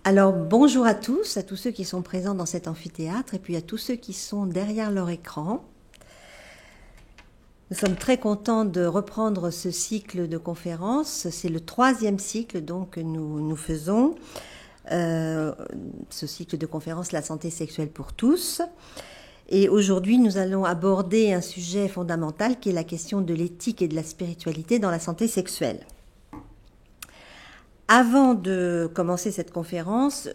Alors bonjour à tous ceux qui sont présents dans cet amphithéâtre et puis à tous ceux qui sont derrière leur écran. Nous sommes très contents de reprendre ce cycle de conférences. C'est le 3e cycle donc, que nous faisons. Ce cycle de conférences, la santé sexuelle pour tous. Et aujourd'hui, nous allons aborder un sujet fondamental qui est la question de l'éthique et de la spiritualité dans la santé sexuelle. Avant de commencer cette conférence,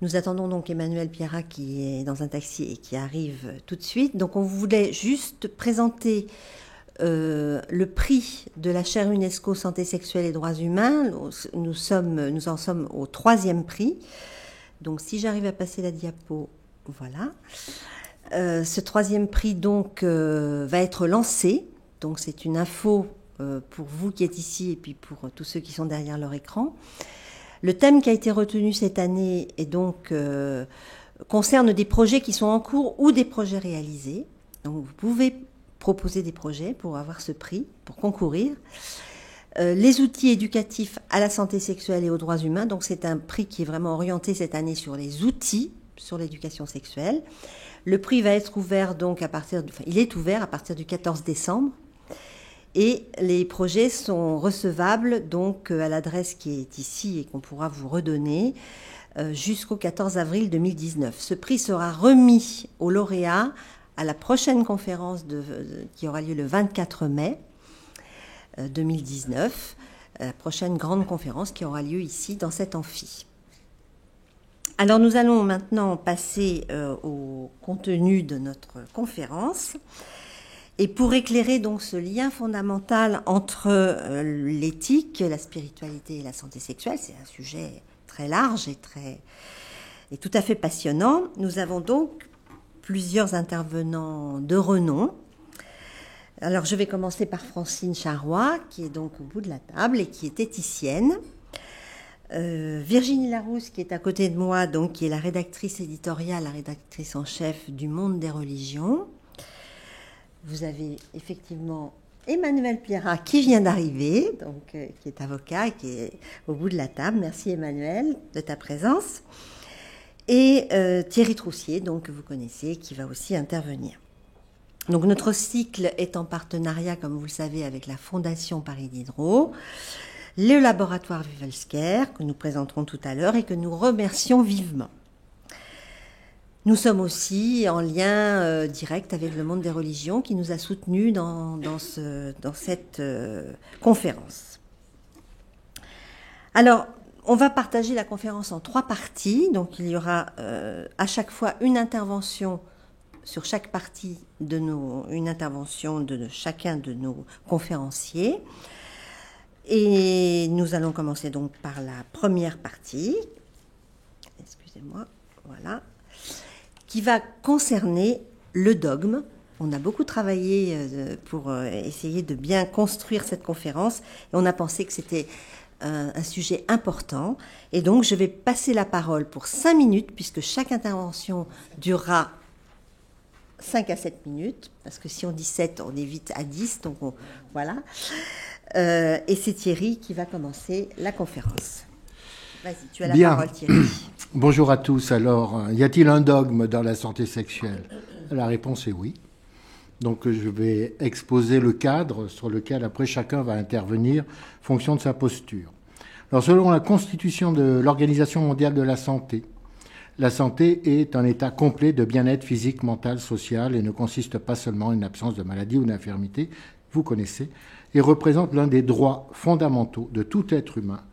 nous attendons donc Emmanuel Pierrat qui est dans un taxi et qui arrive tout de suite. Donc on voulait juste présenter le prix de la chaire UNESCO Santé sexuelle et droits humains. Nous en sommes au 3e prix. Donc si j'arrive à passer la diapo, voilà. Ce 3e prix donc va être lancé. Donc c'est une info pour vous qui êtes ici et puis pour tous ceux qui sont derrière leur écran. Le thème qui a été retenu cette année est donc, concerne des projets qui sont en cours ou des projets réalisés. Donc vous pouvez proposer des projets pour avoir ce prix, pour concourir. Les outils éducatifs à la santé sexuelle et aux droits humains. Donc c'est un prix qui est vraiment orienté cette année sur les outils, sur l'éducation sexuelle. Le prix va être ouvert donc il est ouvert à partir du 14 décembre. Et les projets sont recevables donc à l'adresse qui est ici et qu'on pourra vous redonner jusqu'au 14 avril 2019. Ce prix sera remis aux lauréats à la prochaine conférence qui aura lieu le 24 mai 2019, la prochaine grande conférence qui aura lieu ici dans cet amphi. Alors nous allons maintenant passer au contenu de notre conférence. Et pour éclairer donc ce lien fondamental entre l'éthique, la spiritualité et la santé sexuelle, c'est un sujet très large et tout à fait passionnant. Nous avons donc plusieurs intervenants de renom. Alors je vais commencer par Francine Charrois, qui est donc au bout de la table et qui est éthicienne. Virginie Larousse, qui est à côté de moi, donc qui est la rédactrice éditoriale, la rédactrice en chef du Monde des religions. Vous avez effectivement Emmanuel Pierrat qui vient d'arriver, donc qui est avocat et qui est au bout de la table. Merci Emmanuel de ta présence. Et Thierry Troussier, donc que vous connaissez, qui va aussi intervenir. Donc notre cycle est en partenariat, comme vous le savez, avec la Fondation Paris Diderot, le laboratoire Vivelscare, que nous présenterons tout à l'heure et que nous remercions vivement. Nous sommes aussi en lien direct avec le Monde des religions qui nous a soutenus dans cette conférence. Alors, on va partager la conférence en 3 parties. Donc, il y aura à chaque fois une intervention sur chaque partie une intervention de chacun de nos conférenciers. Et nous allons commencer donc par la première partie. Excusez-moi, voilà. Qui va concerner le dogme. On a beaucoup travaillé pour essayer de bien construire cette conférence et on a pensé que c'était un sujet important. Et donc, je vais passer la parole pour 5 minutes, puisque chaque intervention durera 5 à 7 minutes, parce que si on dit 7, on est vite à 10, donc voilà. Et c'est Thierry qui va commencer la conférence. Vas-y, tu as la parole, Thierry. Bonjour à tous. Alors, y a-t-il un dogme dans la santé sexuelle? La réponse est oui. Donc, je vais exposer le cadre sur lequel, après, chacun va intervenir en fonction de sa posture. Alors, selon la Constitution de l'Organisation mondiale de la santé est un état complet de bien-être physique, mental, social et ne consiste pas seulement en une absence de maladie ou d'infirmité, vous connaissez, et représente l'un des droits fondamentaux de tout être humain,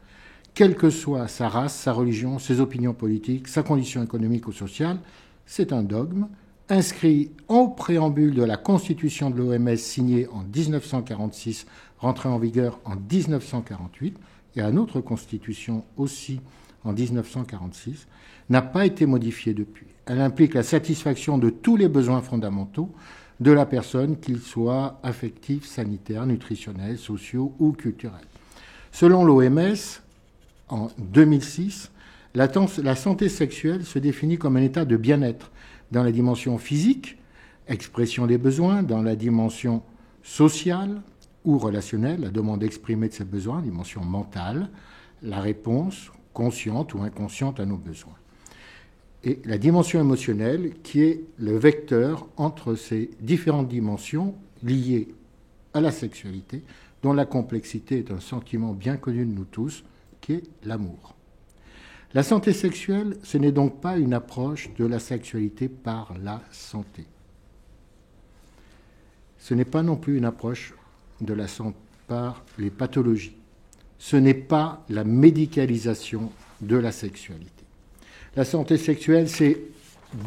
quelle que soit sa race, sa religion, ses opinions politiques, sa condition économique ou sociale. C'est un dogme inscrit au préambule de la Constitution de l'OMS signée en 1946, rentrée en vigueur en 1948, et à notre Constitution aussi en 1946, n'a pas été modifiée depuis. Elle implique la satisfaction de tous les besoins fondamentaux de la personne, qu'ils soient affectifs, sanitaires, nutritionnels, sociaux ou culturels. Selon l'OMS, en 2006, la santé sexuelle se définit comme un état de bien-être dans la dimension physique, expression des besoins, dans la dimension sociale ou relationnelle, la demande exprimée de ses besoins, dimension mentale, la réponse consciente ou inconsciente à nos besoins. Et la dimension émotionnelle qui est le vecteur entre ces différentes dimensions liées à la sexualité, dont la complexité est un sentiment bien connu de nous tous, qui est l'amour. La santé sexuelle, ce n'est donc pas une approche de la sexualité par la santé. Ce n'est pas non plus une approche de la santé par les pathologies. Ce n'est pas la médicalisation de la sexualité. La santé sexuelle, c'est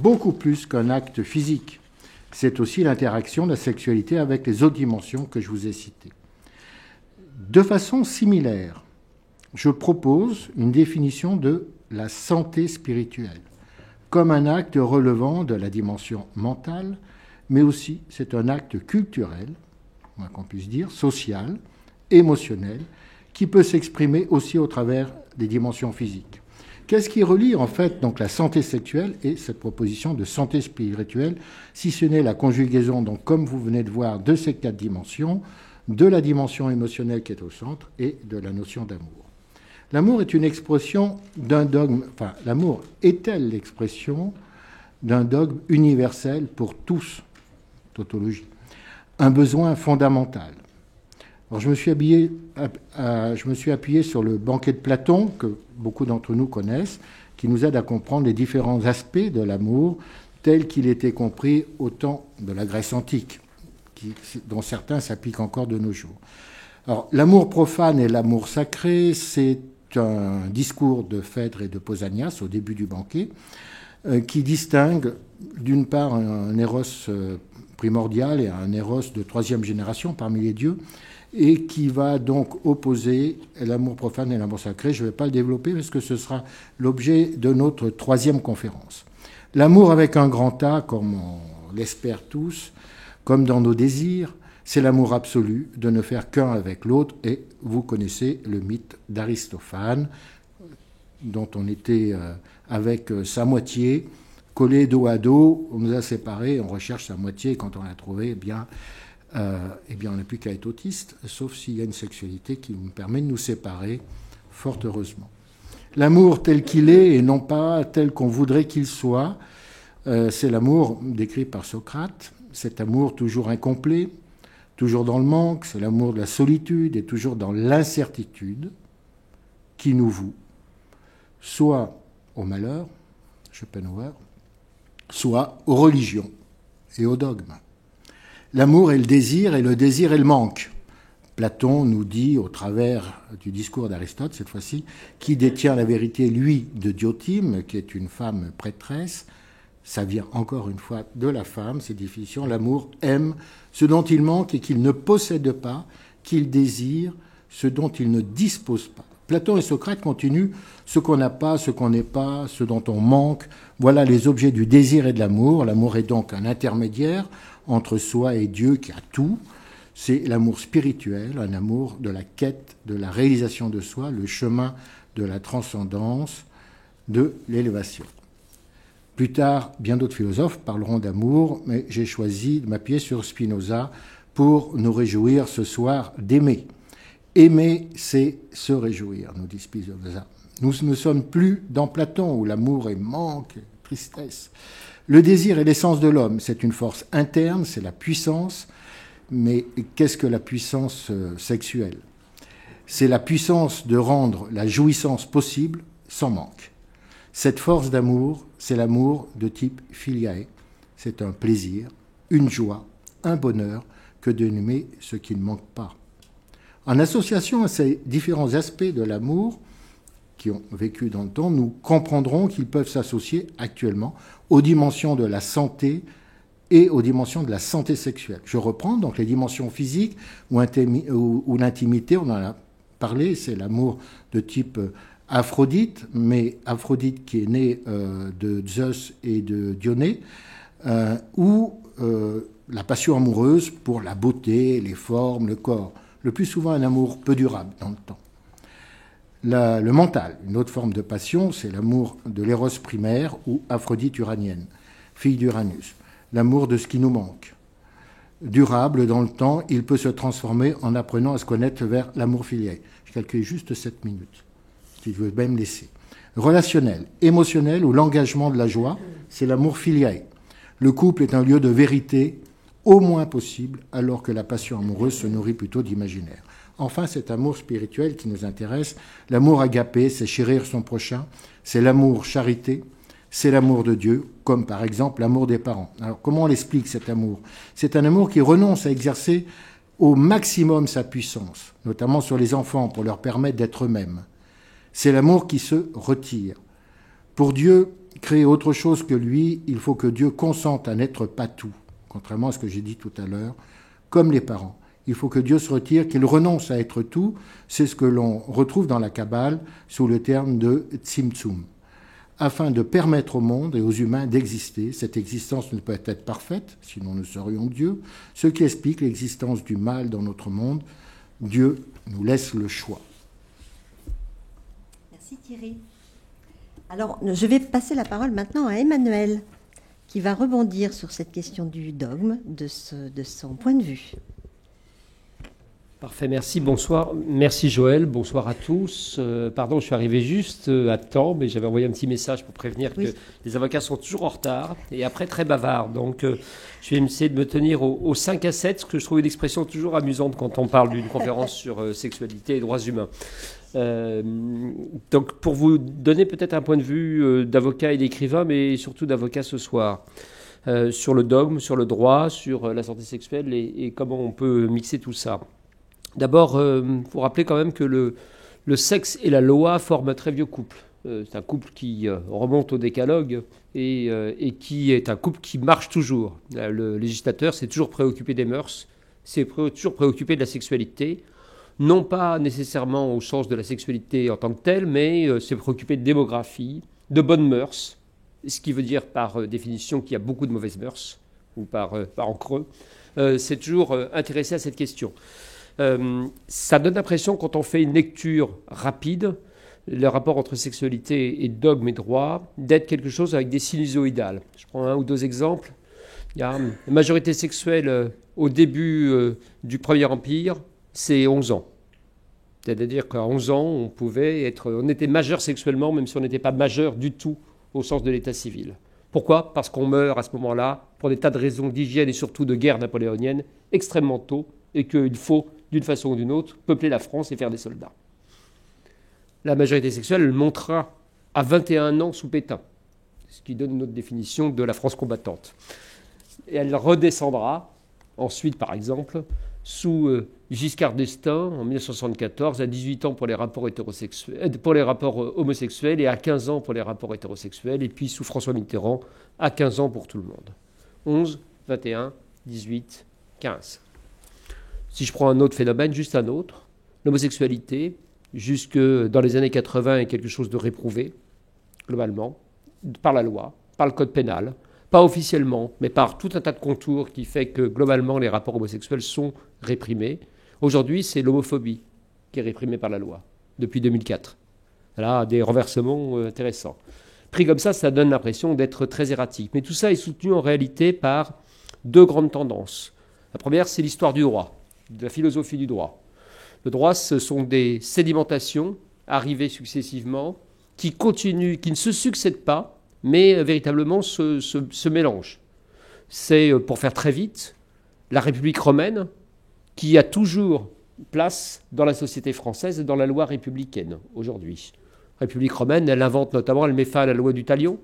beaucoup plus qu'un acte physique. C'est aussi l'interaction de la sexualité avec les autres dimensions que je vous ai citées. De façon similaire, je propose une définition de la santé spirituelle comme un acte relevant de la dimension mentale, mais aussi c'est un acte culturel, moins qu'on puisse dire, social, émotionnel, qui peut s'exprimer aussi au travers des dimensions physiques. Qu'est-ce qui relie en fait donc la santé sexuelle et cette proposition de santé spirituelle, si ce n'est la conjugaison, donc comme vous venez de voir, de ces 4 dimensions, de la dimension émotionnelle qui est au centre et de la notion d'amour. L'amour est une expression d'un dogme, enfin l'amour est-elle l'expression d'un dogme universel pour tous, tautologie, un besoin fondamental. Alors je me suis appuyé sur le banquet de Platon, que beaucoup d'entre nous connaissent, qui nous aide à comprendre les différents aspects de l'amour tel qu'il était compris au temps de la Grèce antique, dont certains s'appliquent encore de nos jours. Alors l'amour profane et l'amour sacré, c'est un discours de Phèdre et de Pausanias au début du banquet, qui distingue d'une part un éros primordial et un éros de 3e génération parmi les dieux, et qui va donc opposer l'amour profane et l'amour sacré. Je ne vais pas le développer parce que ce sera l'objet de notre 3e conférence. L'amour avec un grand A, comme on l'espère tous, comme dans nos désirs, c'est l'amour absolu de ne faire qu'un avec l'autre. Et vous connaissez le mythe d'Aristophane, dont on était avec sa moitié, collés dos à dos, on nous a séparés, on recherche sa moitié, et quand on l'a trouvée, eh bien, on n'a plus qu'à être autiste, sauf s'il y a une sexualité qui nous permet de nous séparer, fort heureusement. L'amour tel qu'il est, et non pas tel qu'on voudrait qu'il soit, c'est l'amour décrit par Socrate, cet amour toujours incomplet, toujours dans le manque, c'est l'amour de la solitude et toujours dans l'incertitude qui nous voue, soit au malheur, Schopenhauer, soit aux religions et aux dogmes. L'amour est le désir et le désir est le manque. Platon nous dit, au travers du discours d'Aristote, cette fois-ci, qui détient la vérité, lui, de Diotime, qui est une femme prêtresse. Ça vient encore une fois de la femme, ces définitions. L'amour aime ce dont il manque et qu'il ne possède pas, qu'il désire ce dont il ne dispose pas. Platon et Socrate continuent ce qu'on n'a pas, ce qu'on n'est pas, ce dont on manque. Voilà les objets du désir et de l'amour. L'amour est donc un intermédiaire entre soi et Dieu qui a tout. C'est l'amour spirituel, un amour de la quête, de la réalisation de soi, le chemin de la transcendance, de l'élévation. Plus tard, bien d'autres philosophes parleront d'amour, mais j'ai choisi de m'appuyer sur Spinoza pour nous réjouir ce soir d'aimer. Aimer, c'est se réjouir, nous dit Spinoza. Nous ne sommes plus dans Platon, où l'amour est manque, tristesse. Le désir est l'essence de l'homme, c'est une force interne, c'est la puissance. Mais qu'est-ce que la puissance sexuelle ? C'est la puissance de rendre la jouissance possible sans manque. Cette force d'amour, c'est l'amour de type filiae. C'est un plaisir, une joie, un bonheur que de nommer ce qui ne manque pas. En association à ces différents aspects de l'amour qui ont vécu dans le temps, nous comprendrons qu'ils peuvent s'associer actuellement aux dimensions de la santé et aux dimensions de la santé sexuelle. Je reprends donc les dimensions physiques ou l'intimité, on en a parlé, c'est l'amour de type Aphrodite, mais Aphrodite qui est née de Zeus et de Dionée, ou la passion amoureuse pour la beauté, les formes, le corps. Le plus souvent un amour peu durable dans le temps. Le mental, une autre forme de passion, c'est l'amour de l'éros primaire ou Aphrodite uranienne, fille d'Uranus. L'amour de ce qui nous manque. Durable dans le temps, il peut se transformer en apprenant à se connaître vers l'amour filial. Je calcule juste 7 minutes, si je veux bien me laisser. Relationnel, émotionnel ou l'engagement de la joie, c'est l'amour filiae. Le couple est un lieu de vérité au moins possible, alors que la passion amoureuse se nourrit plutôt d'imaginaire. Enfin, cet amour spirituel qui nous intéresse, l'amour agapé, c'est chérir son prochain, c'est l'amour charité, c'est l'amour de Dieu, comme par exemple l'amour des parents. Alors, comment on l'explique cet amour? C'est un amour qui renonce à exercer au maximum sa puissance, notamment sur les enfants, pour leur permettre d'être eux-mêmes. C'est l'amour qui se retire. Pour Dieu, créer autre chose que lui, il faut que Dieu consente à n'être pas tout, contrairement à ce que j'ai dit tout à l'heure, comme les parents. Il faut que Dieu se retire, qu'il renonce à être tout. C'est ce que l'on retrouve dans la Kabbale sous le terme de tzimtzum. Afin de permettre au monde et aux humains d'exister, cette existence ne peut être parfaite, sinon nous serions Dieu, ce qui explique l'existence du mal dans notre monde. Dieu nous laisse le choix. Merci Thierry. Alors, je vais passer la parole maintenant à Emmanuel, qui va rebondir sur cette question du dogme, de son point de vue. Parfait, merci, bonsoir. Merci Joël, bonsoir à tous. Pardon, je suis arrivé juste à temps, mais j'avais envoyé un petit message pour prévenir que les avocats sont toujours en retard et après très bavards. Donc, je vais essayer de me tenir au 5 à 7, ce que je trouve une expression toujours amusante quand on parle d'une conférence sur sexualité et droits humains. Donc, pour vous donner peut-être un point de vue d'avocat et d'écrivain, mais surtout d'avocat ce soir, sur le dogme, sur le droit, sur la santé sexuelle et comment on peut mixer tout ça. D'abord, il faut rappeler quand même que le sexe et la loi forment un très vieux couple. C'est un couple qui remonte au décalogue et qui est un couple qui marche toujours. Le législateur s'est toujours préoccupé des mœurs, s'est toujours préoccupé de la sexualité, non pas nécessairement au sens de la sexualité en tant que telle, mais s'est préoccupé de démographie, de bonnes mœurs, ce qui veut dire par définition qu'il y a beaucoup de mauvaises mœurs, ou par en creux, s'est toujours intéressé à cette question. Ça donne l'impression, quand on fait une lecture rapide, le rapport entre sexualité et dogme et droit, d'être quelque chose avec des sinusoïdales. Je prends un ou deux exemples. Il y a la majorité sexuelle au début du Premier Empire, c'est 11 ans. C'est-à-dire qu'à 11 ans, on était majeur sexuellement, même si on n'était pas majeur du tout au sens de l'état civil. Pourquoi ? Parce qu'on meurt à ce moment-là, pour des tas de raisons d'hygiène et surtout de guerre napoléonienne, extrêmement tôt, et qu'il faut, d'une façon ou d'une autre, peupler la France et faire des soldats. La majorité sexuelle, elle montera à 21 ans sous Pétain, ce qui donne une autre définition de la France combattante. Et elle redescendra ensuite, par exemple, sous Giscard d'Estaing, en 1974, à 18 ans pour les rapports homosexuels et à 15 ans pour les rapports hétérosexuels, et puis sous François Mitterrand, à 15 ans pour tout le monde. 11, 21, 18, 15. Si je prends un autre phénomène, juste un autre, l'homosexualité, jusque dans les années 80, est quelque chose de réprouvé, globalement, par la loi, par le code pénal, pas officiellement, mais par tout un tas de contours qui fait que, globalement, les rapports homosexuels sont réprimés. Aujourd'hui, c'est l'homophobie qui est réprimée par la loi, depuis 2004. Là, des renversements intéressants. Pris comme ça donne l'impression d'être très erratique. Mais tout ça est soutenu en réalité par deux grandes tendances. La première, c'est l'histoire du droit, de la philosophie du droit. Le droit, ce sont des sédimentations arrivées successivement qui continuent, qui ne se succèdent pas, mais véritablement se mélangent. C'est, pour faire très vite, la République romaine qui a toujours place dans la société française et dans la loi républicaine aujourd'hui. République romaine, elle invente notamment, elle met fin à la loi du talion,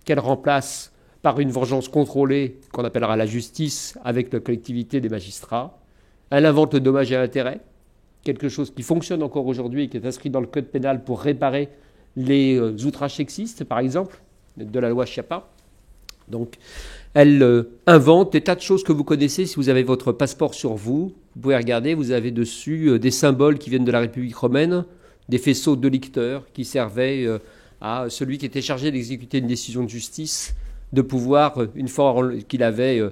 qu'elle remplace par une vengeance contrôlée qu'on appellera la justice avec la collectivité des magistrats. Elle invente le dommage et intérêt, quelque chose qui fonctionne encore aujourd'hui et qui est inscrit dans le code pénal pour réparer les outrages sexistes, par exemple, de la loi Schiappa. Donc, elle invente des tas de choses que vous connaissez. Si vous avez votre passeport sur vous, vous pouvez regarder, vous avez dessus des symboles qui viennent de la République romaine, des faisceaux de licteurs qui servaient à celui qui était chargé d'exécuter une décision de justice, de pouvoir, une fois qu'il avait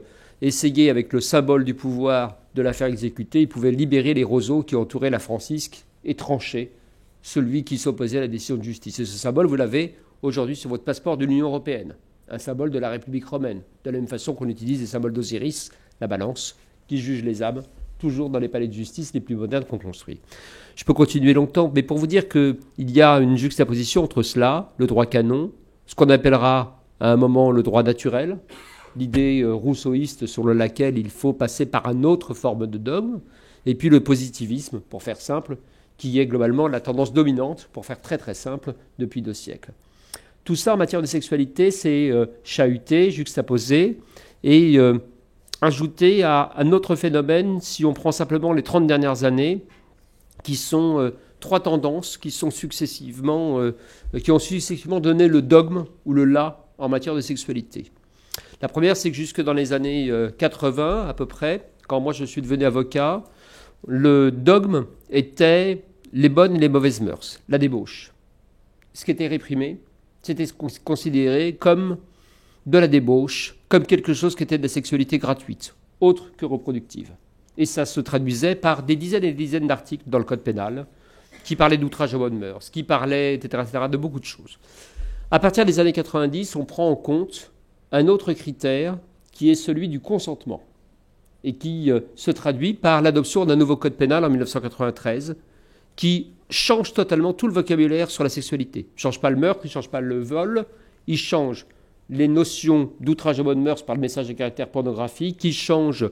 essayé avec le symbole du pouvoir de la faire exécuter, il pouvait libérer les roseaux qui entouraient la Francisque et trancher celui qui s'opposait à la décision de justice. Et ce symbole, vous l'avez aujourd'hui sur votre passeport de l'Union européenne, un symbole de la République romaine, de la même façon qu'on utilise les symboles d'Osiris, la balance, qui juge les âmes, toujours dans les palais de justice les plus modernes qu'on construit. Je peux continuer longtemps, mais pour vous dire qu'il y a une juxtaposition entre cela, le droit canon, ce qu'on appellera à un moment le droit naturel, l'idée rousseauiste sur laquelle il faut passer par une autre forme de dogme, et puis le positivisme, pour faire simple, qui est globalement la tendance dominante, pour faire très très simple, depuis 2 siècles. Tout ça en matière de sexualité, c'est chahuté, juxtaposé, et ajouté à un autre phénomène, si on prend simplement les 30 dernières années, qui sont 3 tendances qui ont successivement donné le dogme ou le là en matière de sexualité. La première, c'est que jusque dans les années 80 à peu près, quand moi je suis devenu avocat, le dogme était les bonnes et les mauvaises mœurs, la débauche. Ce qui était réprimé, c'était considéré comme de la débauche, comme quelque chose qui était de la sexualité gratuite, autre que reproductive. Et ça se traduisait par des dizaines et des dizaines d'articles dans le code pénal qui parlaient d'outrage aux bonnes mœurs, qui parlaient, etc., de beaucoup de choses. À partir des années 90, on prend en compte un autre critère qui est celui du consentement et qui se traduit par l'adoption d'un nouveau code pénal en 1993 qui change totalement tout le vocabulaire sur la sexualité. Il ne change pas le meurtre, il ne change pas le vol, il change les notions d'outrage aux bonnes mœurs par le message de caractère pornographique, il change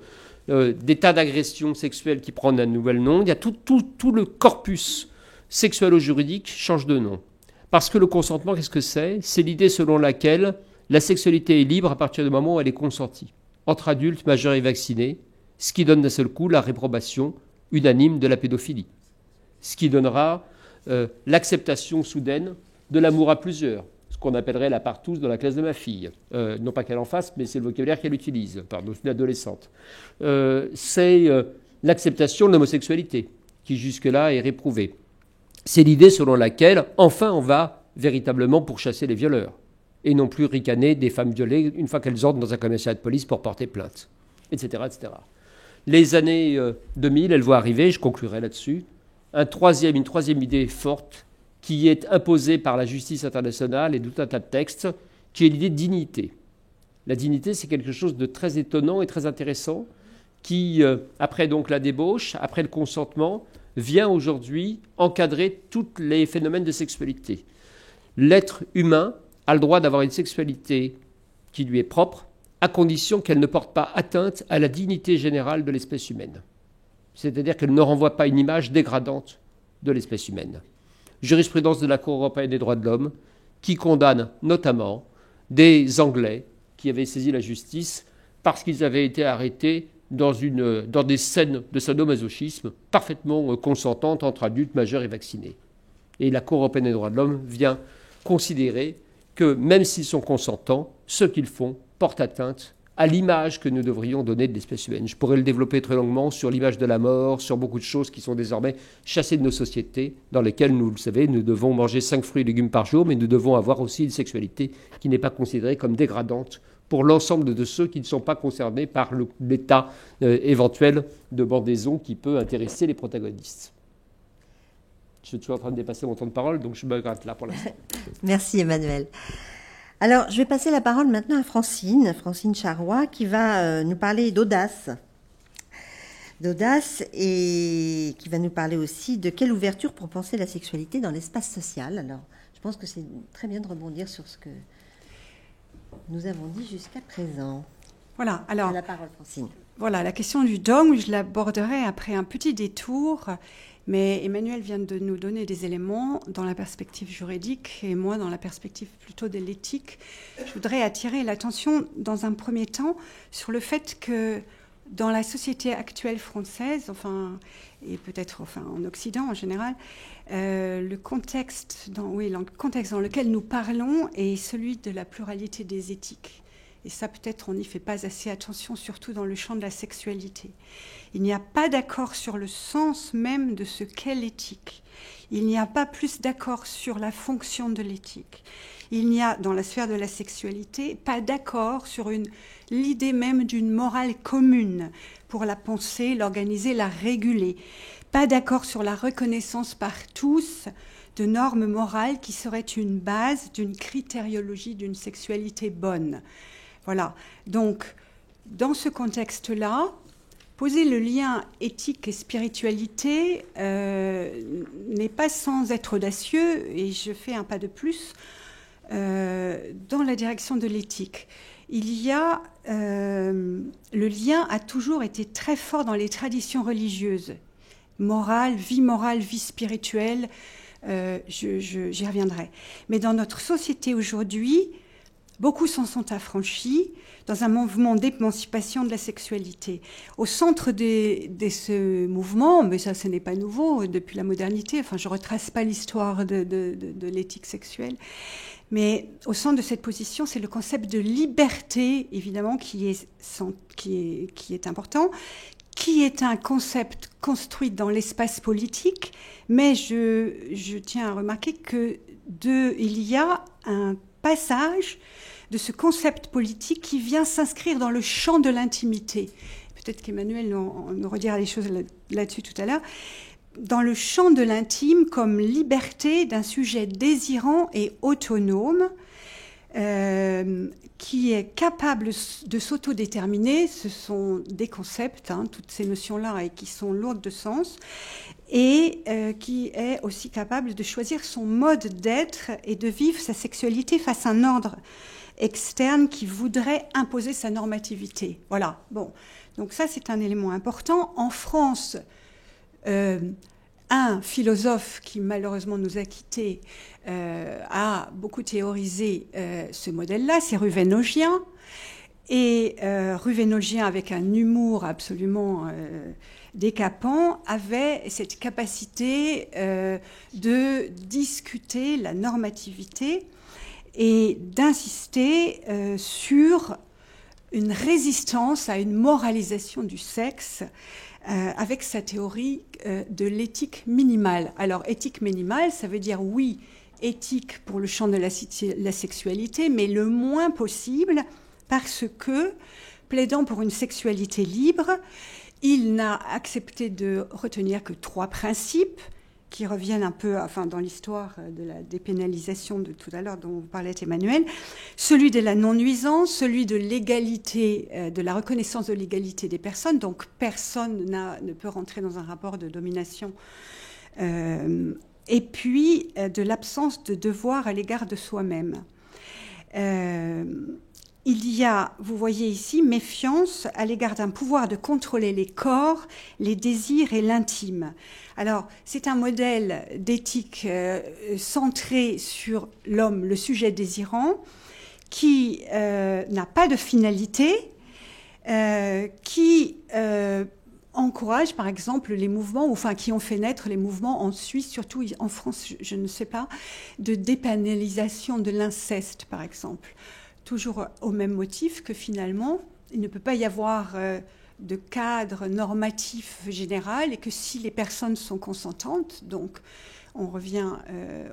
des tas d'agressions sexuelles qui prennent un nouvel nom. Il y a tout le corpus sexuelo-juridique change de nom. Parce que le consentement, qu'est-ce que c'est ? C'est l'idée selon laquelle la sexualité est libre à partir du moment où elle est consentie, entre adultes majeurs et vaccinés, ce qui donne d'un seul coup la réprobation unanime de la pédophilie, ce qui donnera l'acceptation soudaine de l'amour à plusieurs, ce qu'on appellerait la partouze dans la classe de ma fille. Non pas qu'elle en fasse, mais c'est le vocabulaire qu'elle utilise, pardon, c'est une adolescente. C'est l'acceptation de l'homosexualité, qui jusque-là est réprouvée. C'est l'idée selon laquelle, enfin, on va véritablement pourchasser les violeurs, et non plus ricaner des femmes violées une fois qu'elles entrent dans un commissariat de police pour porter plainte, etc., etc. Les années 2000, elles vont arriver, je conclurai là-dessus, une troisième idée forte qui est imposée par la justice internationale et tout un tas de textes, qui est l'idée de dignité. La dignité, c'est quelque chose de très étonnant et très intéressant, qui, après donc la débauche, après le consentement, vient aujourd'hui encadrer tous les phénomènes de sexualité. L'être humain a le droit d'avoir une sexualité qui lui est propre, à condition qu'elle ne porte pas atteinte à la dignité générale de l'espèce humaine. C'est-à-dire qu'elle ne renvoie pas une image dégradante de l'espèce humaine. Jurisprudence de la Cour européenne des droits de l'homme qui condamne notamment des Anglais qui avaient saisi la justice parce qu'ils avaient été arrêtés dans des scènes de sadomasochisme parfaitement consentantes entre adultes majeurs et vaccinés. Et la Cour européenne des droits de l'homme vient considérer que même s'ils sont consentants, ce qu'ils font porte atteinte à l'image que nous devrions donner de l'espèce humaine. Je pourrais le développer très longuement sur l'image de la mort, sur beaucoup de choses qui sont désormais chassées de nos sociétés, dans lesquelles, vous le savez, nous devons manger 5 fruits et légumes par jour, mais nous devons avoir aussi une sexualité qui n'est pas considérée comme dégradante pour l'ensemble de ceux qui ne sont pas concernés par l'état éventuel de bandaison qui peut intéresser les protagonistes. Je suis toujours en train de dépasser mon temps de parole, donc je me gratte là pour l'instant. Merci Emmanuel. Alors, je vais passer la parole maintenant à Francine Charrois, qui va nous parler d'audace. Et qui va nous parler aussi de quelle ouverture pour penser la sexualité dans l'espace social. Alors, je pense que c'est très bien de rebondir sur ce que nous avons dit jusqu'à présent. Voilà, alors, la parole, Francine. Voilà, la question du dogme, je l'aborderai après un petit détour. Mais Emmanuel vient de nous donner des éléments dans la perspective juridique et moi dans la perspective plutôt de l'éthique. Je voudrais attirer l'attention dans un premier temps sur le fait que dans la société actuelle française, et peut-être en Occident en général, le contexte dans lequel nous parlons est celui de la pluralité des éthiques. Et ça, peut-être, on n'y fait pas assez attention, surtout dans le champ de la sexualité. Il n'y a pas d'accord sur le sens même de ce qu'est l'éthique. Il n'y a pas plus d'accord sur la fonction de l'éthique. Il n'y a, dans la sphère de la sexualité, pas d'accord sur l'idée même d'une morale commune pour la penser, l'organiser, la réguler. Pas d'accord sur la reconnaissance par tous de normes morales qui seraient une base d'une critériologie d'une sexualité bonne. Voilà. Donc, dans ce contexte-là, poser le lien éthique et spiritualité n'est pas sans être audacieux, et je fais un pas de plus dans la direction de l'éthique. Il y a le lien a toujours été très fort dans les traditions religieuses, morale, vie spirituelle. J'y reviendrai. Mais dans notre société aujourd'hui, beaucoup s'en sont affranchis dans un mouvement d'émancipation de la sexualité. Au centre de ce mouvement, mais ça, ce n'est pas nouveau depuis la modernité, enfin, je ne retrace pas l'histoire de l'éthique sexuelle, mais au centre de cette position, c'est le concept de liberté, évidemment, qui est important, qui est un concept construit dans l'espace politique, mais je tiens à remarquer il y a un passage de ce concept politique qui vient s'inscrire dans le champ de l'intimité. Peut-être qu'Emmanuel nous redira des choses là-dessus tout à l'heure. Dans le champ de l'intime comme liberté d'un sujet désirant et autonome, qui est capable de s'autodéterminer. Ce sont des concepts, toutes ces notions-là, et qui sont lourdes de sens, et qui est aussi capable de choisir son mode d'être et de vivre sa sexualité face à un ordre externe qui voudrait imposer sa normativité. Voilà. Bon. Donc ça, c'est un élément important. En France, un philosophe qui malheureusement nous a quittés a beaucoup théorisé ce modèle-là, c'est Ruvennogien. Et Ruvennogien, avec un humour absolument décapant, avait cette capacité de discuter la normativité et d'insister sur une résistance à une moralisation du sexe avec sa théorie de l'éthique minimale. Alors, éthique minimale, ça veut dire, oui, éthique pour le champ de la sexualité, mais le moins possible, parce que, plaidant pour une sexualité libre, il n'a accepté de retenir que 3 principes qui reviennent un peu dans l'histoire de la dépénalisation de tout à l'heure dont vous parlait Emmanuel, celui de la non-nuisance, celui de l'égalité, de la reconnaissance de l'égalité des personnes, donc personne ne peut rentrer dans un rapport de domination, et puis de l'absence de devoir à l'égard de soi-même. Il y a, vous voyez ici, méfiance à l'égard d'un pouvoir de contrôler les corps, les désirs et l'intime. Alors, c'est un modèle d'éthique centré sur l'homme, le sujet désirant, qui n'a pas de finalité, qui encourage, par exemple, les mouvements, qui ont fait naître les mouvements en Suisse, surtout en France, je ne sais pas, de dépénalisation de l'inceste, par exemple. Toujours au même motif que finalement, il ne peut pas y avoir de cadre normatif général et que si les personnes sont consentantes, donc on revient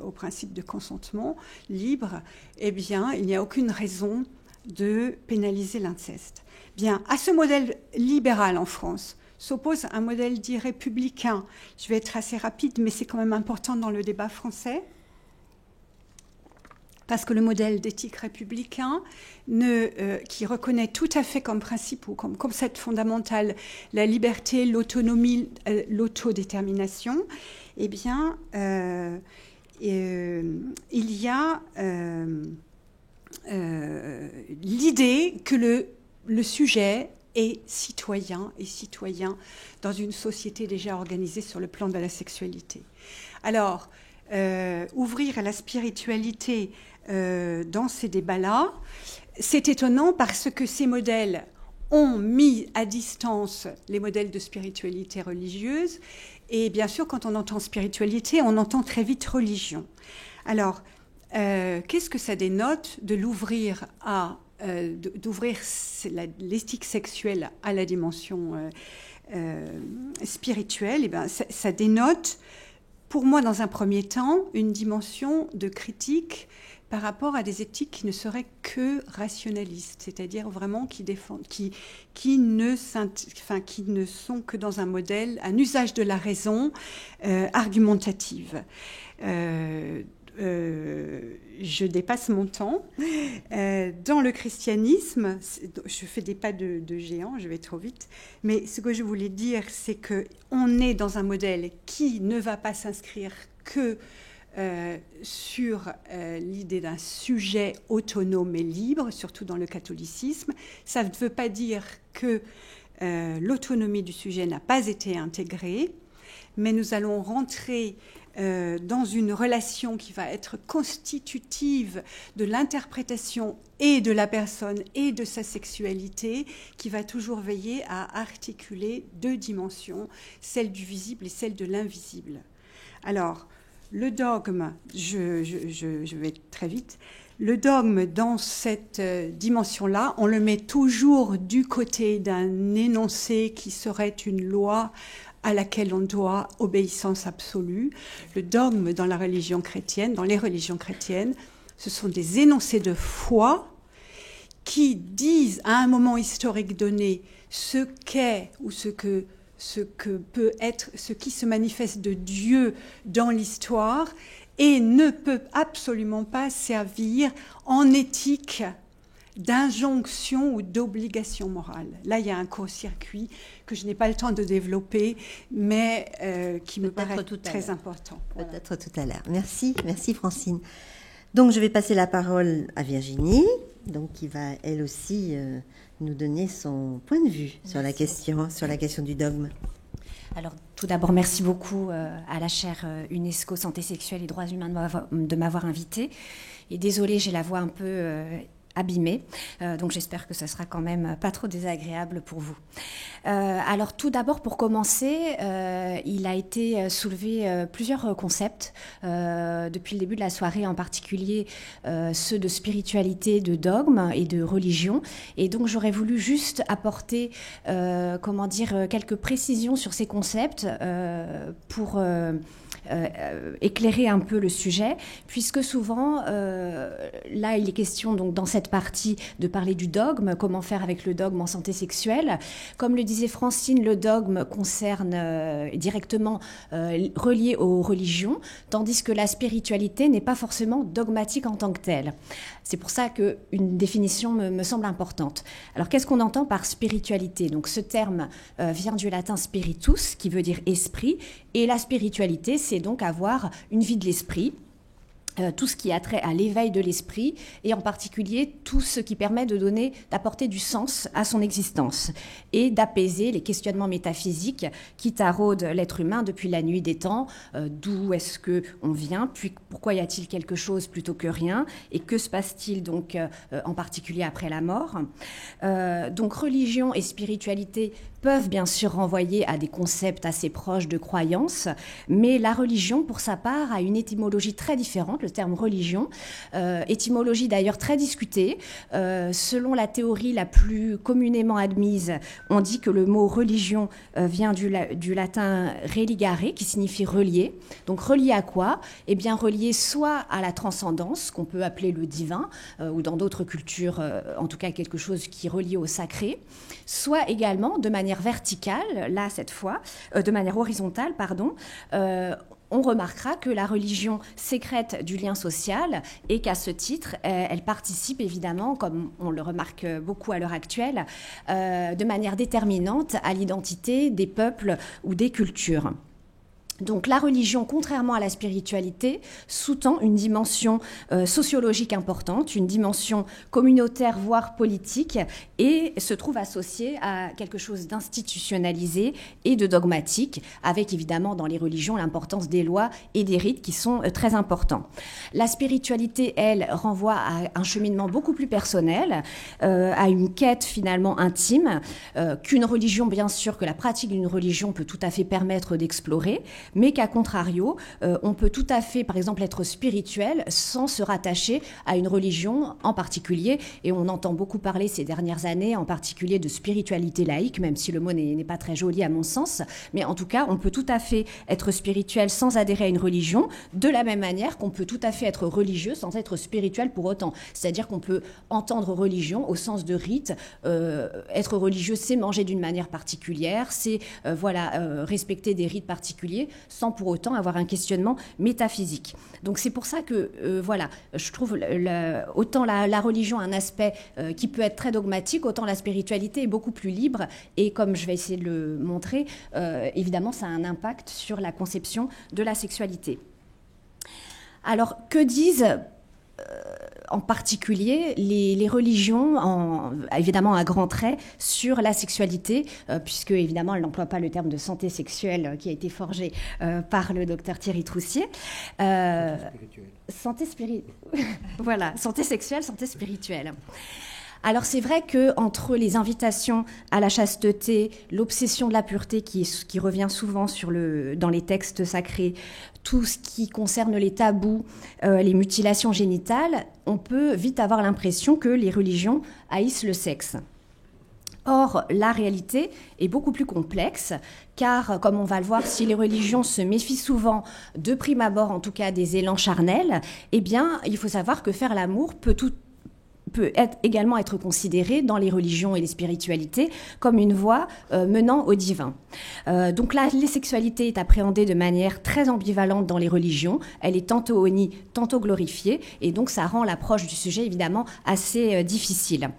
au principe de consentement libre, eh bien, il n'y a aucune raison de pénaliser l'inceste. Bien, à ce modèle libéral en France s'oppose un modèle dit républicain. Je vais être assez rapide, mais c'est quand même important dans le débat français. Parce que le modèle d'éthique républicain, qui reconnaît tout à fait comme principe ou comme concept fondamental la liberté, l'autonomie, l'autodétermination, eh bien, il y a l'idée que le sujet est citoyen dans une société déjà organisée sur le plan de la sexualité. Alors, ouvrir à la spiritualité dans ces débats-là, c'est étonnant parce que ces modèles ont mis à distance les modèles de spiritualité religieuse. Et bien sûr, quand on entend spiritualité, on entend très vite religion. Alors, qu'est-ce que ça dénote de l'ouvrir d'ouvrir l'éthique sexuelle à la dimension spirituelle? Eh bien, ça dénote, pour moi, dans un premier temps, une dimension de critique par rapport à des éthiques qui ne seraient que rationalistes, c'est-à-dire vraiment qui ne sont que dans un modèle, un usage de la raison argumentative. je dépasse mon temps. Dans le christianisme, je fais des pas de géant, je vais trop vite, mais ce que je voulais dire, c'est qu'on est dans un modèle qui ne va pas s'inscrire que sur l'idée d'un sujet autonome et libre, surtout dans le catholicisme. Ça ne veut pas dire que l'autonomie du sujet n'a pas été intégrée, mais nous allons rentrer dans une relation qui va être constitutive de l'interprétation et de la personne et de sa sexualité, qui va toujours veiller à articuler deux dimensions, celle du visible et celle de l'invisible. Alors, le dogme, je vais très vite, le dogme dans cette dimension-là, on le met toujours du côté d'un énoncé qui serait une loi à laquelle on doit obéissance absolue. Le dogme dans la religion chrétienne, dans les religions chrétiennes, ce sont des énoncés de foi qui disent à un moment historique donné ce qu'est ou ce que peut être, ce qui se manifeste de Dieu dans l'histoire et ne peut absolument pas servir en éthique d'injonction ou d'obligation morale. Là, il y a un court-circuit que je n'ai pas le temps de développer, mais qui me paraît très important. Peut-être tout à l'heure. Merci Francine. Donc, je vais passer la parole à Virginie, donc, qui va, elle aussi, nous donner son point de vue sur la question du dogme. Alors, tout d'abord, merci beaucoup à la chaire UNESCO Santé sexuelle et droits humains de m'avoir invitée. Et désolée, j'ai la voix un peu abîmée, donc j'espère que ce sera quand même pas trop désagréable pour vous. Alors tout d'abord, pour commencer, il a été soulevé plusieurs concepts depuis le début de la soirée, en particulier ceux de spiritualité, de dogme et de religion. Et donc j'aurais voulu juste apporter, quelques précisions sur ces concepts pour éclairer un peu le sujet, puisque souvent, là, il est question donc dans cette partie de parler du dogme, comment faire avec le dogme en santé sexuelle. Comme le disait Francine, le dogme concerne directement relié aux religions, tandis que la spiritualité n'est pas forcément dogmatique en tant que telle. C'est pour ça qu'une définition me semble importante. Alors, qu'est-ce qu'on entend par spiritualité ? Donc, ce terme vient du latin spiritus, qui veut dire esprit, et la spiritualité, c'est donc avoir une vie de l'esprit, tout ce qui a trait à l'éveil de l'esprit, et en particulier tout ce qui permet d'apporter du sens à son existence et d'apaiser les questionnements métaphysiques qui taraudent l'être humain depuis la nuit des temps. D'où est-ce qu'on vient, puis pourquoi y a-t-il quelque chose plutôt que rien, et que se passe-t-il donc en particulier après la mort. Donc religion et spiritualité peuvent bien sûr renvoyer à des concepts assez proches de croyances, mais la religion, pour sa part, a une étymologie très différente, le terme religion, étymologie d'ailleurs très discutée. Selon la théorie la plus communément admise, on dit que le mot religion vient du latin religare, qui signifie relier. Donc relier à quoi ? Eh bien relier soit à la transcendance, qu'on peut appeler le divin, ou dans d'autres cultures, en tout cas quelque chose qui est relié au sacré, soit également de manière verticale, là cette fois, de manière horizontale, pardon, on remarquera que la religion sécrète du lien social et qu'à ce titre, elle participe évidemment, comme on le remarque beaucoup à l'heure actuelle, de manière déterminante à l'identité des peuples ou des cultures. Donc la religion, contrairement à la spiritualité, sous-tend une dimension sociologique importante, une dimension communautaire, voire politique, et se trouve associée à quelque chose d'institutionnalisé et de dogmatique, avec évidemment dans les religions l'importance des lois et des rites qui sont très importants. La spiritualité, elle, renvoie à un cheminement beaucoup plus personnel, à une quête finalement intime, qu'une religion, bien sûr, que la pratique d'une religion peut tout à fait permettre d'explorer, mais qu'à contrario, on peut tout à fait, par exemple, être spirituel sans se rattacher à une religion en particulier. Et on entend beaucoup parler ces dernières années, en particulier de spiritualité laïque, même si le mot n'est pas très joli à mon sens. Mais en tout cas, on peut tout à fait être spirituel sans adhérer à une religion, de la même manière qu'on peut tout à fait être religieux sans être spirituel pour autant. C'est-à-dire qu'on peut entendre religion au sens de rite. Être religieux, c'est manger d'une manière particulière, c'est respecter des rites particuliers. sans pour autant avoir un questionnement métaphysique. Donc c'est pour ça que, voilà, je trouve autant la religion a un aspect qui peut être très dogmatique, autant la spiritualité est beaucoup plus libre. Et comme je vais essayer de le montrer, évidemment, ça a un impact sur la conception de la sexualité. Alors, que disent en particulier les religions, évidemment à grands traits, sur la sexualité, puisque évidemment elle n'emploie pas le terme de santé sexuelle qui a été forgé par le docteur Thierry Troussier. Santé spirituelle. Voilà, santé sexuelle, santé spirituelle. Alors c'est vrai qu'entre les invitations à la chasteté, l'obsession de la pureté qui revient souvent dans les textes sacrés, tout ce qui concerne les tabous, les mutilations génitales, on peut vite avoir l'impression que les religions haïssent le sexe. Or, la réalité est beaucoup plus complexe, car, comme on va le voir, si les religions se méfient souvent, de prime abord en tout cas, des élans charnels, eh bien, il faut savoir que faire l'amour peut également être considéré dans les religions et les spiritualités comme une voie menant au divin. Donc là, la sexualité est appréhendée de manière très ambivalente dans les religions. Elle est tantôt honnie, tantôt glorifiée, et donc ça rend l'approche du sujet évidemment assez difficile.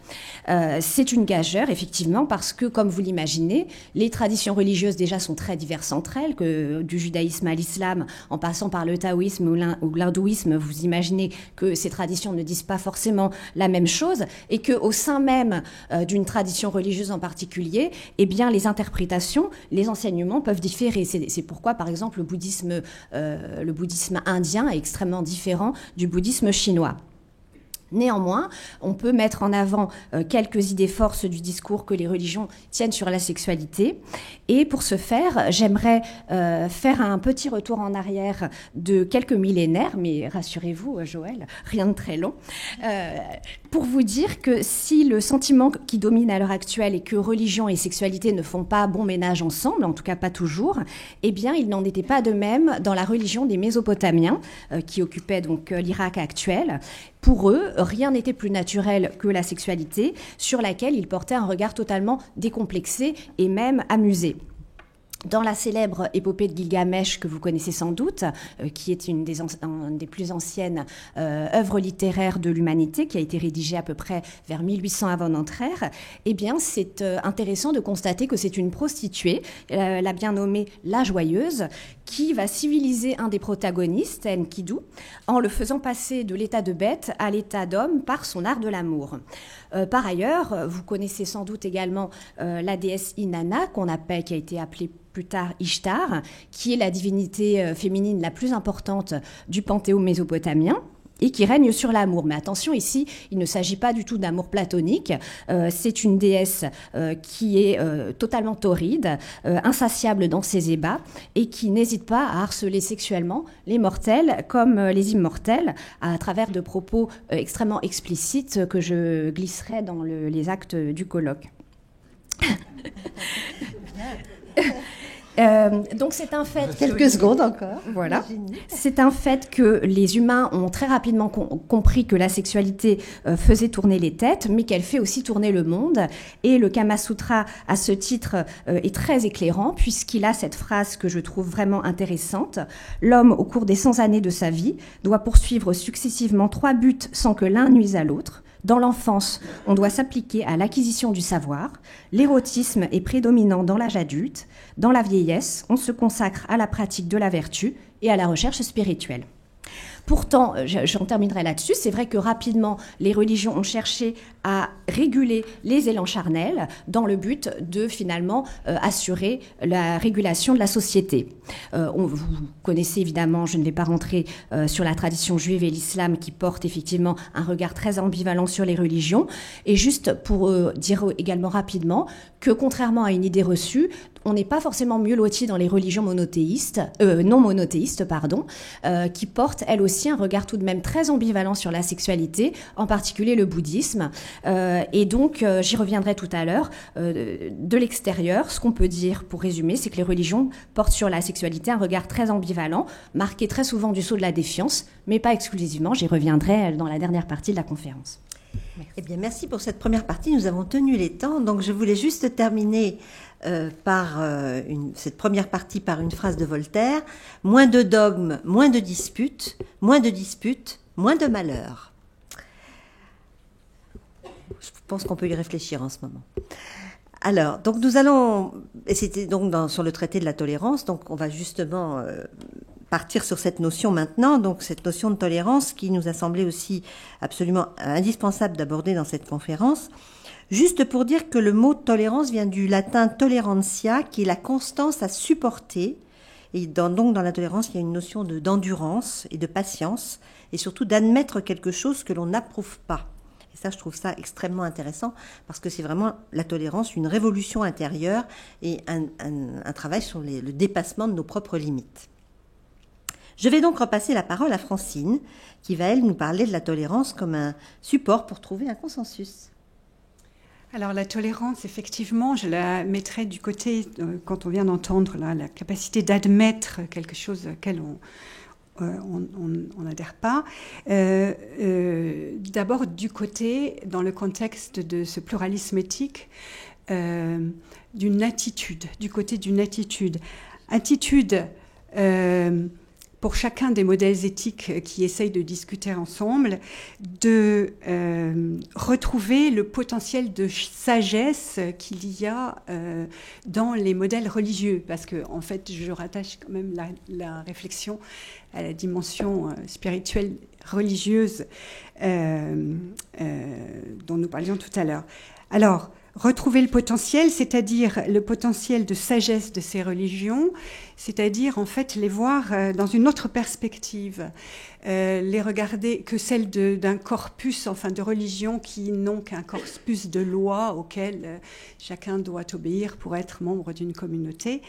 C'est une gageure, effectivement, parce que, comme vous l'imaginez, les traditions religieuses déjà sont très diverses entre elles, que du judaïsme à l'islam, en passant par le taoïsme ou l'hindouisme, vous imaginez que ces traditions ne disent pas forcément la même chose, et qu'au sein même d'une tradition religieuse en particulier, eh bien, les interprétations, les enseignements peuvent différer. C'est pourquoi, par exemple, le bouddhisme indien est extrêmement différent du bouddhisme chinois. Néanmoins, on peut mettre en avant quelques idées forces du discours que les religions tiennent sur la sexualité. Et pour ce faire, j'aimerais faire un petit retour en arrière de quelques millénaires, mais rassurez-vous, Joël, rien de très long, pour vous dire que si le sentiment qui domine à l'heure actuelle est que religion et sexualité ne font pas bon ménage ensemble, en tout cas pas toujours, eh bien, il n'en était pas de même dans la religion des Mésopotamiens, qui occupaient donc l'Irak actuel. Pour eux, rien n'était plus naturel que la sexualité, sur laquelle ils portaient un regard totalement décomplexé et même amusé. Dans la célèbre épopée de Gilgamesh que vous connaissez sans doute, qui est une des plus anciennes œuvres littéraires de l'humanité, qui a été rédigée à peu près vers 1800 avant notre ère, eh bien c'est intéressant de constater que c'est une prostituée, la bien nommée La Joyeuse, qui va civiliser un des protagonistes, Enkidu, en le faisant passer de l'état de bête à l'état d'homme par son art de l'amour. Par ailleurs, vous connaissez sans doute également la déesse Inanna, qui a été appelée plus tard Ishtar, qui est la divinité féminine la plus importante du panthéon mésopotamien et qui règne sur l'amour. Mais attention, ici, il ne s'agit pas du tout d'amour platonique. C'est une déesse qui est totalement torride, insatiable dans ses ébats, et qui n'hésite pas à harceler sexuellement les mortels comme les immortels, à travers de propos extrêmement explicites que je glisserai dans les actes du colloque. Donc c'est un fait. Quelques secondes encore. Voilà. C'est un fait que les humains ont très rapidement compris que la sexualité faisait tourner les têtes, mais qu'elle fait aussi tourner le monde. Et le Kama Sutra, à ce titre, est très éclairant, puisqu'il a cette phrase que je trouve vraiment intéressante. L'homme, au cours des 100 années de sa vie, doit poursuivre successivement 3 buts sans que l'un nuise à l'autre. Dans l'enfance, on doit s'appliquer à l'acquisition du savoir. L'érotisme est prédominant dans l'âge adulte. Dans la vieillesse, on se consacre à la pratique de la vertu et à la recherche spirituelle. Pourtant, j'en terminerai là-dessus, c'est vrai que rapidement, les religions ont cherché à réguler les élans charnels dans le but de finalement assurer la régulation de la société. Vous connaissez évidemment, je ne vais pas rentrer sur la tradition juive et l'islam qui portent effectivement un regard très ambivalent sur les religions. Et juste pour dire également rapidement que contrairement à une idée reçue, on n'est pas forcément mieux loti dans les religions non monothéistes, qui portent elles aussi un regard tout de même très ambivalent sur la sexualité, en particulier le bouddhisme. Et donc, j'y reviendrai tout à l'heure. De l'extérieur, ce qu'on peut dire, pour résumer, c'est que les religions portent sur la sexualité un regard très ambivalent, marqué très souvent du sceau de la défiance, mais pas exclusivement. J'y reviendrai dans la dernière partie de la conférence. Eh bien, merci pour cette première partie. Nous avons tenu les temps. Donc, je voulais juste terminer cette première partie par une phrase de Voltaire. Moins de dogmes, moins de disputes, moins de malheurs. Je pense qu'on peut y réfléchir en ce moment. Alors, donc nous allons, et c'était donc sur le traité de la tolérance, donc on va justement partir sur cette notion maintenant, donc cette notion de tolérance qui nous a semblé aussi absolument indispensable d'aborder dans cette conférence. Juste pour dire que le mot tolérance vient du latin tolerantia, qui est la constance à supporter. Et donc dans la tolérance, il y a une notion d'endurance et de patience, et surtout d'admettre quelque chose que l'on n'approuve pas. Et ça, je trouve ça extrêmement intéressant, parce que c'est vraiment la tolérance, une révolution intérieure et un travail sur le dépassement de nos propres limites. Je vais donc repasser la parole à Francine, qui va, elle, nous parler de la tolérance comme un support pour trouver un consensus. Alors la tolérance, effectivement, je la mettrais du côté, quand on vient d'entendre là, la capacité d'admettre quelque chose auquel on n'adhère pas. D'abord du côté, dans le contexte de ce pluralisme éthique, d'une attitude, du côté d'une attitude. Attitude pour chacun des modèles éthiques qui essayent de discuter ensemble, de retrouver le potentiel de sagesse qu'il y a dans les modèles religieux. Parce que, en fait, je rattache quand même la réflexion à la dimension spirituelle, religieuse dont nous parlions tout à l'heure. Alors, retrouver le potentiel, c'est-à-dire le potentiel de sagesse de ces religions, c'est-à-dire en fait les voir dans une autre perspective, les regarder que celle d'un corpus, enfin de religions qui n'ont qu'un corpus de lois auxquelles chacun doit obéir pour être membre d'une communauté.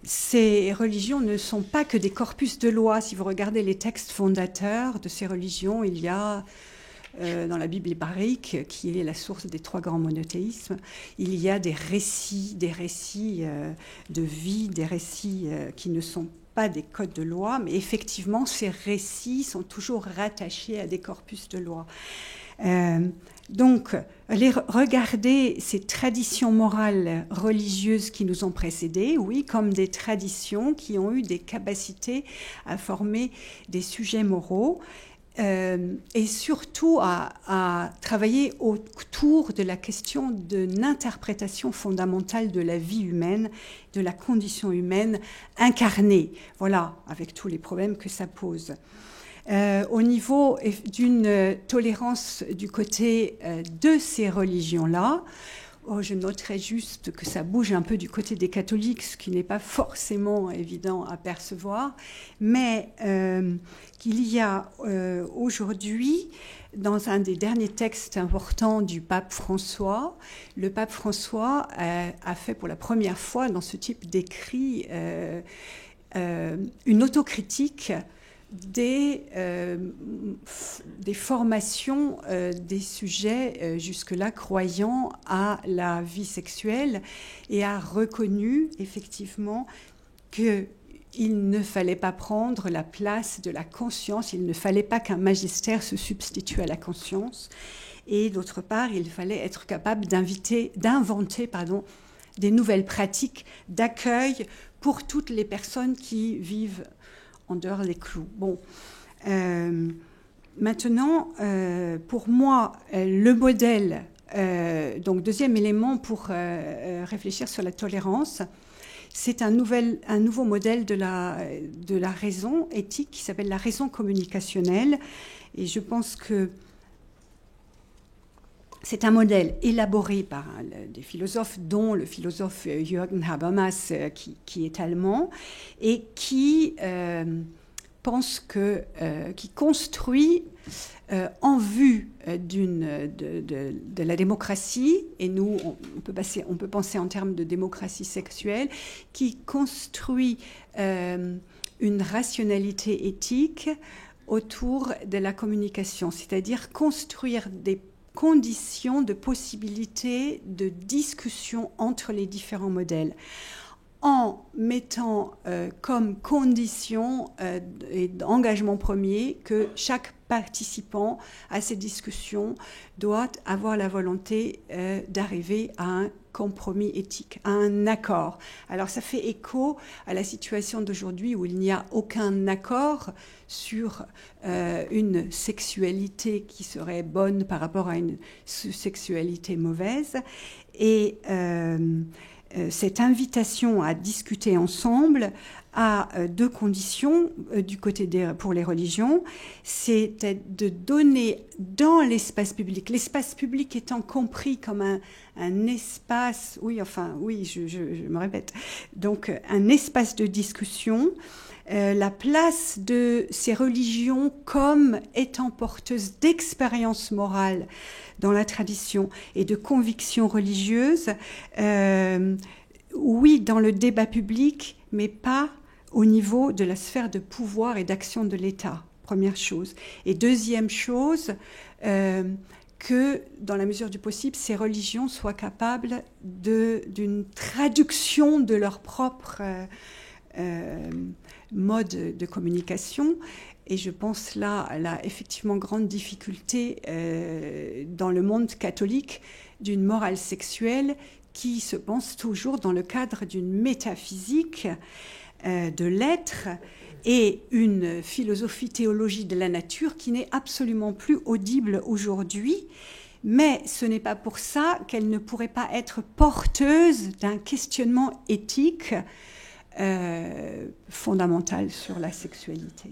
Ces religions ne sont pas que des corpus de lois. Si vous regardez les textes fondateurs de ces religions, il y a dans la Bible hébraïque, qui est la source des trois grands monothéismes, il y a des récits de vie, des récits qui ne sont pas des codes de loi, mais effectivement, ces récits sont toujours rattachés à des corpus de loi. Donc, regarder ces traditions morales religieuses qui nous ont précédés, oui, comme des traditions qui ont eu des capacités à former des sujets moraux, et surtout à travailler autour de la question d'une interprétation fondamentale de la vie humaine, de la condition humaine incarnée, voilà, avec tous les problèmes que ça pose. Au niveau d'une tolérance du côté de ces religions-là, je noterais juste que ça bouge un peu du côté des catholiques, ce qui n'est pas forcément évident à percevoir, mais qu'il y a aujourd'hui, dans un des derniers textes importants du pape François, le pape François a fait pour la première fois dans ce type d'écrit une autocritique des formations des sujets jusque-là croyants à la vie sexuelle et a reconnu effectivement qu'il ne fallait pas prendre la place de la conscience, il ne fallait pas qu'un magistère se substitue à la conscience, et d'autre part, il fallait être capable d'inventer des nouvelles pratiques d'accueil pour toutes les personnes qui vivent en dehors des clous. Bon, maintenant, pour moi, le modèle, donc deuxième élément pour réfléchir sur la tolérance, c'est un nouveau modèle de la raison éthique qui s'appelle la raison communicationnelle. Et je pense que c'est un modèle élaboré par des philosophes, dont le philosophe Jürgen Habermas, qui est allemand, et qui qui construit en vue de la démocratie, et nous, on peut penser en termes de démocratie sexuelle, qui construit une rationalité éthique autour de la communication, c'est-à-dire construire des conditions de possibilité de discussion entre les différents modèles, en mettant comme condition et engagement premier que chaque participant à ces discussions doit avoir la volonté d'arriver à un compromis éthique, à un accord. Alors ça fait écho à la situation d'aujourd'hui où il n'y a aucun accord sur une sexualité qui serait bonne par rapport à une sexualité mauvaise. Et cette invitation à discuter ensemble a deux conditions du côté pour les religions, c'est de donner dans l'espace public étant compris comme un espace, je me répète, donc un espace de discussion, la place de ces religions comme étant porteuses d'expériences morales dans la tradition et de convictions religieuses, oui, dans le débat public, mais pas au niveau de la sphère de pouvoir et d'action de l'État, première chose. Et deuxième chose, que dans la mesure du possible, ces religions soient capables d'une traduction de leur propre mode de communication. Et je pense là à la effectivement grande difficulté dans le monde catholique d'une morale sexuelle qui se pense toujours dans le cadre d'une métaphysique de l'être et une philosophie théologie de la nature qui n'est absolument plus audible aujourd'hui. Mais ce n'est pas pour ça qu'elle ne pourrait pas être porteuse d'un questionnement éthique fondamental sur la sexualité.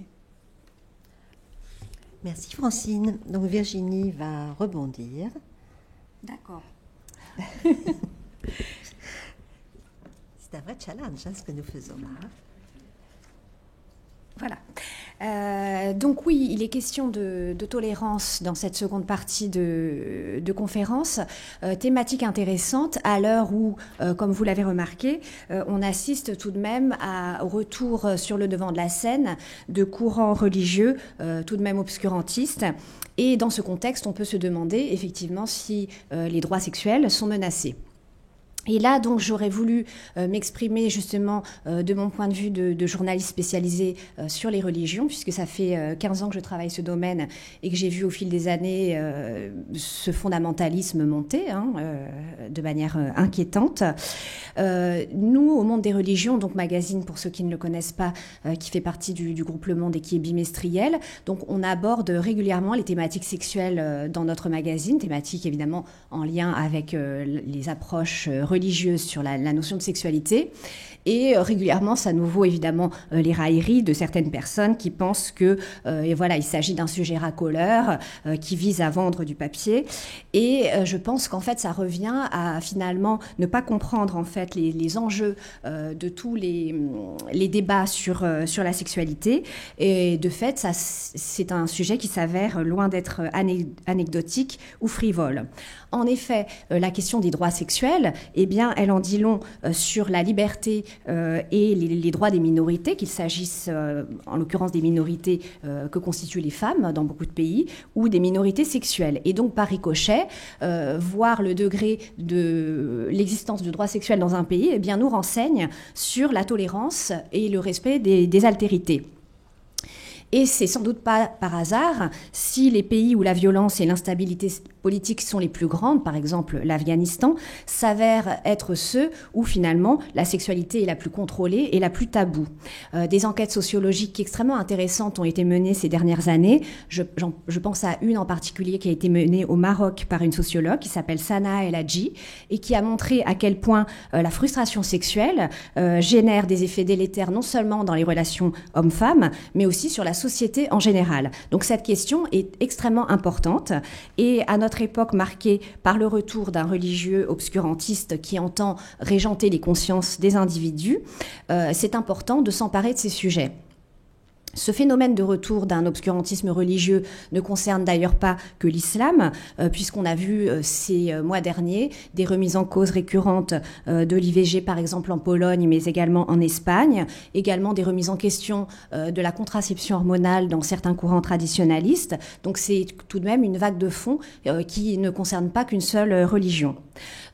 Merci Francine. Donc Virginie va rebondir. D'accord. C'est un vrai challenge, ce que nous faisons là. Voilà. Donc oui, il est question de tolérance dans cette seconde partie de conférence. Thématique intéressante à l'heure où, comme vous l'avez remarqué, on assiste tout de même au retour sur le devant de la scène de courants religieux tout de même obscurantistes. Et dans ce contexte, on peut se demander effectivement si les droits sexuels sont menacés. Et là, donc, j'aurais voulu m'exprimer justement de mon point de vue de journaliste spécialisé sur les religions, puisque ça fait 15 ans que je travaille ce domaine et que j'ai vu au fil des années ce fondamentalisme monter de manière inquiétante. Nous, au Monde des religions, donc magazine pour ceux qui ne le connaissent pas, qui fait partie du groupe Le Monde et qui est bimestriel, donc on aborde régulièrement les thématiques sexuelles dans notre magazine, thématiques évidemment en lien avec les approches religieuse sur la notion de sexualité. Et régulièrement, ça nous vaut évidemment les railleries de certaines personnes qui pensent que il s'agit d'un sujet racoleur qui vise à vendre du papier. Et je pense qu'en fait, ça revient à finalement ne pas comprendre en fait les enjeux de tous les débats sur la sexualité. Et de fait, c'est un sujet qui s'avère loin d'être anecdotique ou frivole. En effet, la question des droits sexuels, elle en dit long sur la liberté et les droits des minorités, qu'il s'agisse en l'occurrence des minorités que constituent les femmes dans beaucoup de pays, ou des minorités sexuelles. Et donc, par ricochet, voir le degré de l'existence de droits sexuels dans un pays, nous renseigne sur la tolérance et le respect des altérités. Et c'est sans doute pas par hasard si les pays où la violence et l'instabilité politique sont les plus grandes, par exemple l'Afghanistan, s'avèrent être ceux où finalement la sexualité est la plus contrôlée et la plus taboue. Des enquêtes sociologiques extrêmement intéressantes ont été menées ces dernières années. Je pense à une en particulier qui a été menée au Maroc par une sociologue qui s'appelle Sana El Hadji et qui a montré à quel point la frustration sexuelle génère des effets délétères non seulement dans les relations hommes-femmes, mais aussi sur la société en général. Donc cette question est extrêmement importante et à notre époque marquée par le retour d'un religieux obscurantiste qui entend régenter les consciences des individus, c'est important de s'emparer de ces sujets. Ce phénomène de retour d'un obscurantisme religieux ne concerne d'ailleurs pas que l'islam, puisqu'on a vu ces mois derniers des remises en cause récurrentes de l'IVG, par exemple en Pologne, mais également en Espagne, également des remises en question de la contraception hormonale dans certains courants traditionnalistes. Donc c'est tout de même une vague de fond qui ne concerne pas qu'une seule religion.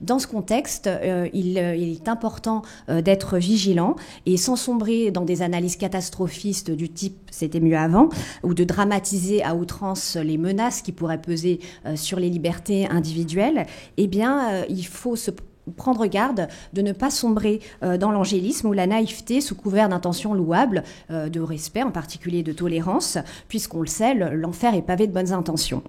Dans ce contexte, il est important d'être vigilant et sans sombrer dans des analyses catastrophistes du type « c'était mieux avant » ou de dramatiser à outrance les menaces qui pourraient peser sur les libertés individuelles, eh bien, il faut se prendre garde de ne pas sombrer dans l'angélisme ou la naïveté sous couvert d'intentions louables, de respect, en particulier de tolérance, puisqu'on le sait, l'enfer est pavé de bonnes intentions.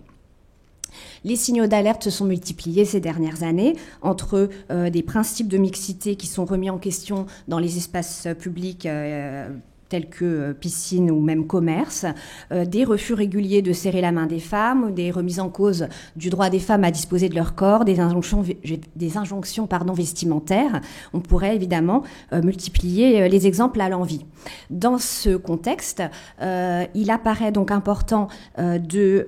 Les signaux d'alerte se sont multipliés ces dernières années entre des principes de mixité qui sont remis en question dans les espaces publics tels que piscine ou même commerce, des refus réguliers de serrer la main des femmes, des remises en cause du droit des femmes à disposer de leur corps, des injonctions vestimentaires. On pourrait évidemment multiplier les exemples à l'envi. Dans ce contexte, il apparaît donc important de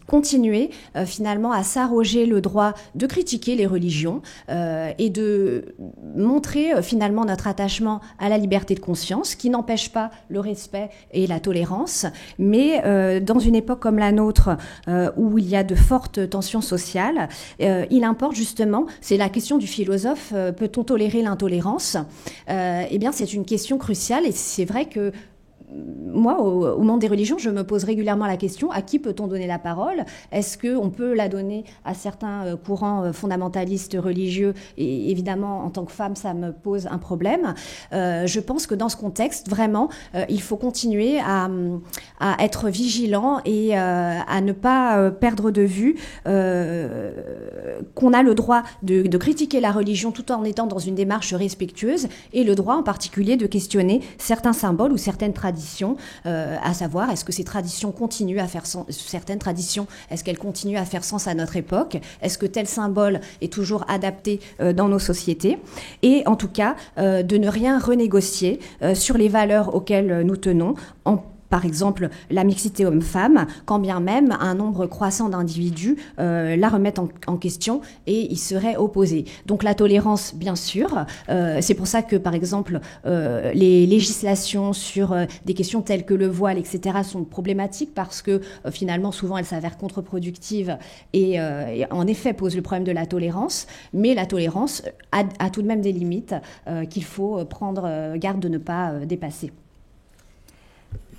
continuer finalement à s'arroger le droit de critiquer les religions et de montrer finalement notre attachement à la liberté de conscience qui n'empêche pas le respect et la tolérance, mais dans une époque comme la nôtre où il y a de fortes tensions sociales, il importe justement, c'est la question du philosophe, peut-on tolérer l'intolérance ? Eh bien, c'est une question cruciale et c'est vrai que moi, au monde des religions, je me pose régulièrement la question, à qui peut-on donner la parole ? Est-ce qu'on peut la donner à certains courants fondamentalistes religieux ? Et évidemment, en tant que femme, ça me pose un problème. Je pense que dans ce contexte, vraiment, il faut continuer à être vigilant et à ne pas perdre de vue qu'on a le droit de critiquer la religion tout en étant dans une démarche respectueuse et le droit en particulier de questionner certains symboles ou certaines traditions, à savoir est-ce que ces traditions continuent à faire sens, certaines traditions, est-ce qu'elles continuent à faire sens à notre époque, est-ce que tel symbole est toujours adapté dans nos sociétés, et en tout cas de ne rien renégocier sur les valeurs auxquelles nous tenons, par exemple, la mixité homme-femme, quand bien même un nombre croissant d'individus la remettent en question et y seraient opposés. Donc la tolérance, bien sûr, c'est pour ça que, par exemple, les législations sur des questions telles que le voile, etc., sont problématiques parce que, finalement, souvent, elles s'avèrent contre-productives et en effet, posent le problème de la tolérance. Mais la tolérance a tout de même des limites qu'il faut prendre garde de ne pas dépasser.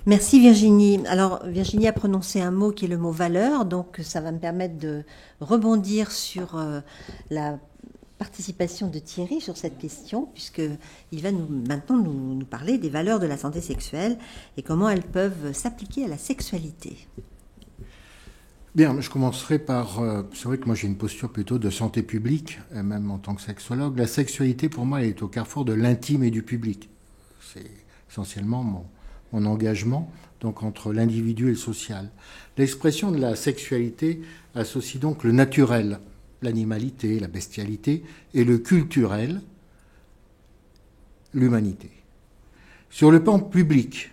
Merci Virginie. Alors Virginie a prononcé un mot qui est le mot valeur, donc ça va me permettre de rebondir sur la participation de Thierry sur cette question, puisqu'il va maintenant nous parler des valeurs de la santé sexuelle et comment elles peuvent s'appliquer à la sexualité. Bien, je commencerai par... c'est vrai que moi j'ai une posture plutôt de santé publique, même en tant que sexologue. La sexualité pour moi elle est au carrefour de l'intime et du public. C'est essentiellement mon engagement, donc entre l'individu et le social. L'expression de la sexualité associe donc le naturel, l'animalité, la bestialité, et le culturel, l'humanité. Sur le plan public,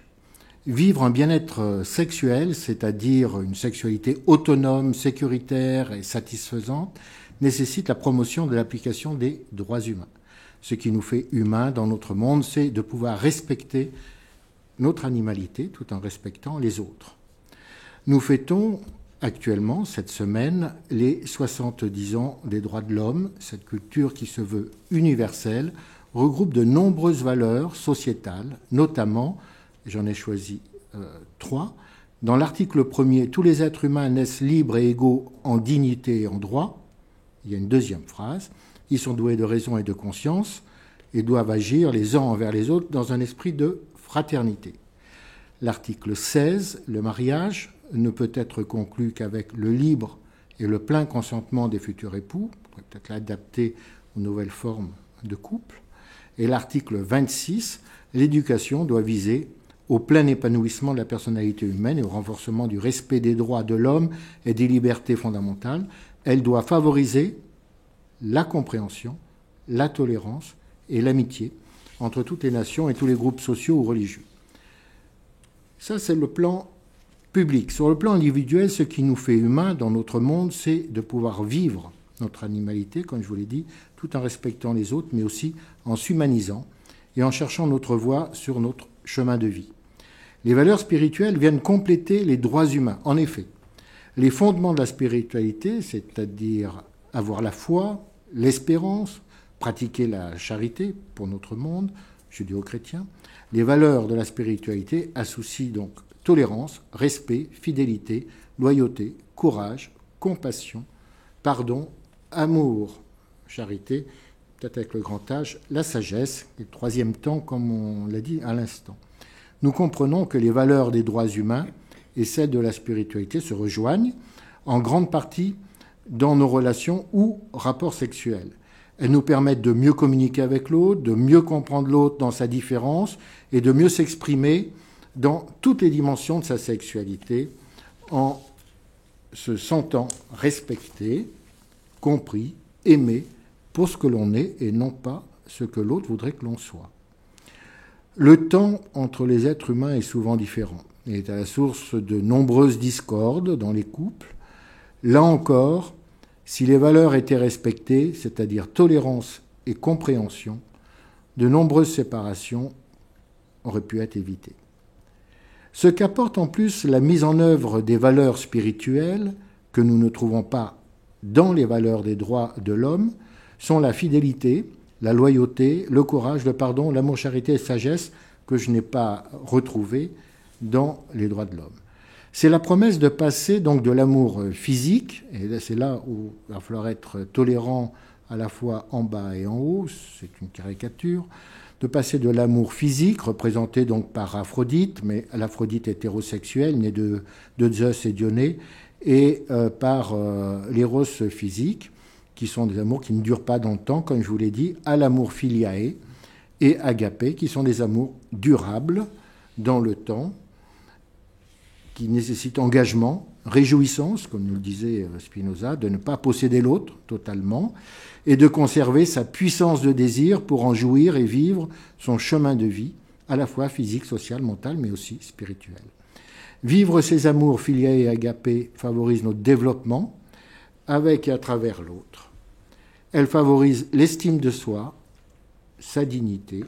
vivre un bien-être sexuel, c'est-à-dire une sexualité autonome, sécuritaire et satisfaisante, nécessite la promotion de l'application des droits humains. Ce qui nous fait humains dans notre monde, c'est de pouvoir respecter notre animalité tout en respectant les autres. Nous fêtons actuellement, cette semaine, les 70 ans des droits de l'homme. Cette culture qui se veut universelle regroupe de nombreuses valeurs sociétales, notamment, j'en ai choisi 3, dans l'article 1er, tous les êtres humains naissent libres et égaux en dignité et en droit. Il y a une deuxième phrase, ils sont doués de raison et de conscience et doivent agir les uns envers les autres dans un esprit de fraternité. L'article 16, le mariage ne peut être conclu qu'avec le libre et le plein consentement des futurs époux, on pourrait peut-être l'adapter aux nouvelles formes de couple. Et l'article 26, l'éducation doit viser au plein épanouissement de la personnalité humaine et au renforcement du respect des droits de l'homme et des libertés fondamentales. Elle doit favoriser la compréhension, la tolérance et l'amitié entre toutes les nations et tous les groupes sociaux ou religieux. Ça, c'est le plan public. Sur le plan individuel, ce qui nous fait humains dans notre monde, c'est de pouvoir vivre notre animalité, comme je vous l'ai dit, tout en respectant les autres, mais aussi en s'humanisant et en cherchant notre voie sur notre chemin de vie. Les valeurs spirituelles viennent compléter les droits humains. En effet, les fondements de la spiritualité, c'est-à-dire avoir la foi, l'espérance, pratiquer la charité pour notre monde judéo-chrétien. Les valeurs de la spiritualité associent donc tolérance, respect, fidélité, loyauté, courage, compassion, pardon, amour, charité, peut-être avec le grand âge, la sagesse, et le troisième temps, comme on l'a dit à l'instant. Nous comprenons que les valeurs des droits humains et celles de la spiritualité se rejoignent en grande partie dans nos relations ou rapports sexuels. Elles nous permettent de mieux communiquer avec l'autre, de mieux comprendre l'autre dans sa différence et de mieux s'exprimer dans toutes les dimensions de sa sexualité en se sentant respecté, compris, aimé pour ce que l'on est et non pas ce que l'autre voudrait que l'on soit. Le temps entre les êtres humains est souvent différent et est à la source de nombreuses discordes dans les couples. Là encore, si les valeurs étaient respectées, c'est-à-dire tolérance et compréhension, de nombreuses séparations auraient pu être évitées. Ce qu'apporte en plus la mise en œuvre des valeurs spirituelles, que nous ne trouvons pas dans les valeurs des droits de l'homme, sont la fidélité, la loyauté, le courage, le pardon, l'amour, charité et sagesse, que je n'ai pas retrouvées dans les droits de l'homme. C'est la promesse de passer donc de l'amour physique, et c'est là où il va falloir être tolérant à la fois en bas et en haut, c'est une caricature, de passer de l'amour physique, représenté donc par Aphrodite, mais l'Aphrodite hétérosexuelle, née de Zeus et Dionée, et par l'éros physique, qui sont des amours qui ne durent pas dans le temps, comme je vous l'ai dit, à l'amour filiae et agapé, qui sont des amours durables dans le temps, qui nécessitent engagement, réjouissance, comme nous le disait Spinoza, de ne pas posséder l'autre totalement, et de conserver sa puissance de désir pour en jouir et vivre son chemin de vie, à la fois physique, social, mental, mais aussi spirituel. Vivre ces amours filiae et agapé favorise notre développement avec et à travers l'autre. Elle favorise l'estime de soi, sa dignité.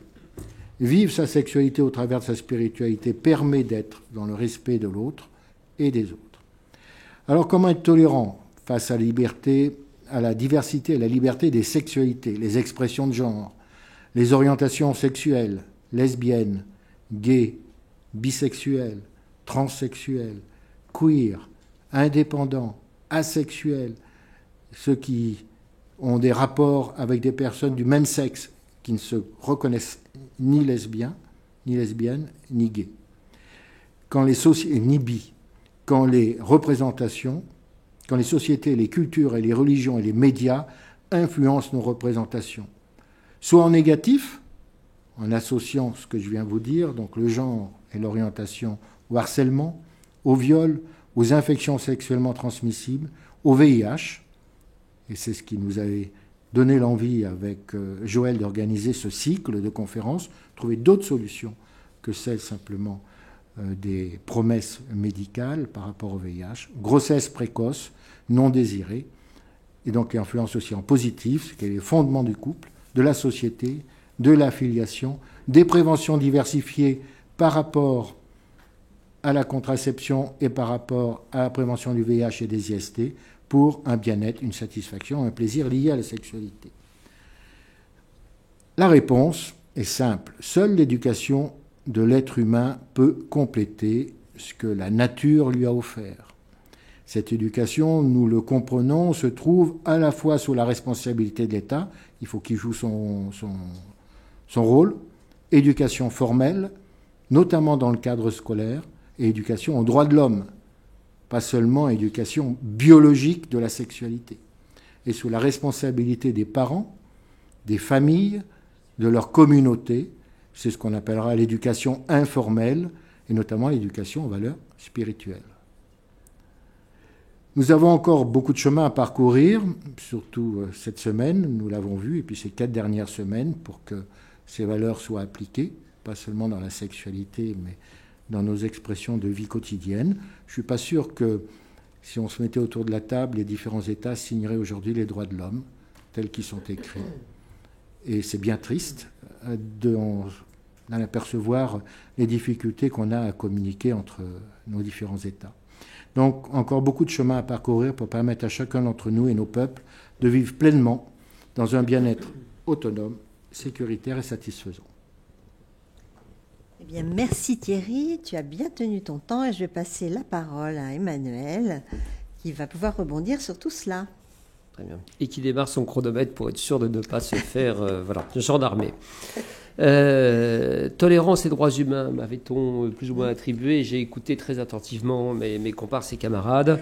Vivre sa sexualité au travers de sa spiritualité permet d'être dans le respect de l'autre et des autres. Alors comment être tolérant face à la liberté, à la diversité, à la liberté des sexualités, les expressions de genre, les orientations sexuelles, lesbiennes, gays, bisexuelles, transsexuels, queer, indépendants, asexuels, ceux qui ont des rapports avec des personnes du même sexe qui ne se reconnaissent ni lesbiens, ni lesbiennes, ni gays. Ni bi. Quand les représentations, quand les sociétés, les cultures et les religions et les médias influencent nos représentations, soit en négatif, en associant ce que je viens de vous dire, donc le genre et l'orientation au harcèlement, au viol, aux infections sexuellement transmissibles, au VIH, et c'est ce qui nous avait donné l'envie avec Joël d'organiser ce cycle de conférences, trouver d'autres solutions que celles simplement des promesses médicales par rapport au VIH, grossesse précoce, non désirée, et donc influence aussi en positif, ce qui est les fondements du couple, de la société, de l'affiliation, des préventions diversifiées par rapport à la contraception et par rapport à la prévention du VIH et des IST, pour un bien-être, une satisfaction, un plaisir lié à la sexualité. La réponse est simple. Seule l'éducation de l'être humain peut compléter ce que la nature lui a offert. Cette éducation, nous le comprenons, se trouve à la fois sous la responsabilité de l'État, il faut qu'il joue son rôle, éducation formelle, notamment dans le cadre scolaire, et éducation aux droits de l'homme, pas seulement éducation biologique de la sexualité, et sous la responsabilité des parents, des familles, de leur communauté. C'est ce qu'on appellera l'éducation informelle, et notamment l'éducation aux valeurs spirituelles. Nous avons encore beaucoup de chemin à parcourir, surtout cette semaine, nous l'avons vu, et puis ces 4 dernières semaines, pour que ces valeurs soient appliquées, pas seulement dans la sexualité, mais dans nos expressions de vie quotidienne. Je ne suis pas sûr que si on se mettait autour de la table, les différents États signeraient aujourd'hui les droits de l'homme, tels qu'ils sont écrits. Et c'est bien triste d'en apercevoir les difficultés qu'on a à communiquer entre nos différents États. Donc encore beaucoup de chemin à parcourir pour permettre à chacun d'entre nous et nos peuples de vivre pleinement dans un bien-être autonome, sécuritaire et satisfaisant. Eh bien, merci Thierry, tu as bien tenu ton temps et je vais passer la parole à Emmanuel qui va pouvoir rebondir sur tout cela. Très bien. Et qui démarre son chronomètre pour être sûr de ne pas se faire gendarmer. Tolérance et droits humains, m'avait-on plus ou moins attribué. J'ai écouté très attentivement mes comparses et camarades.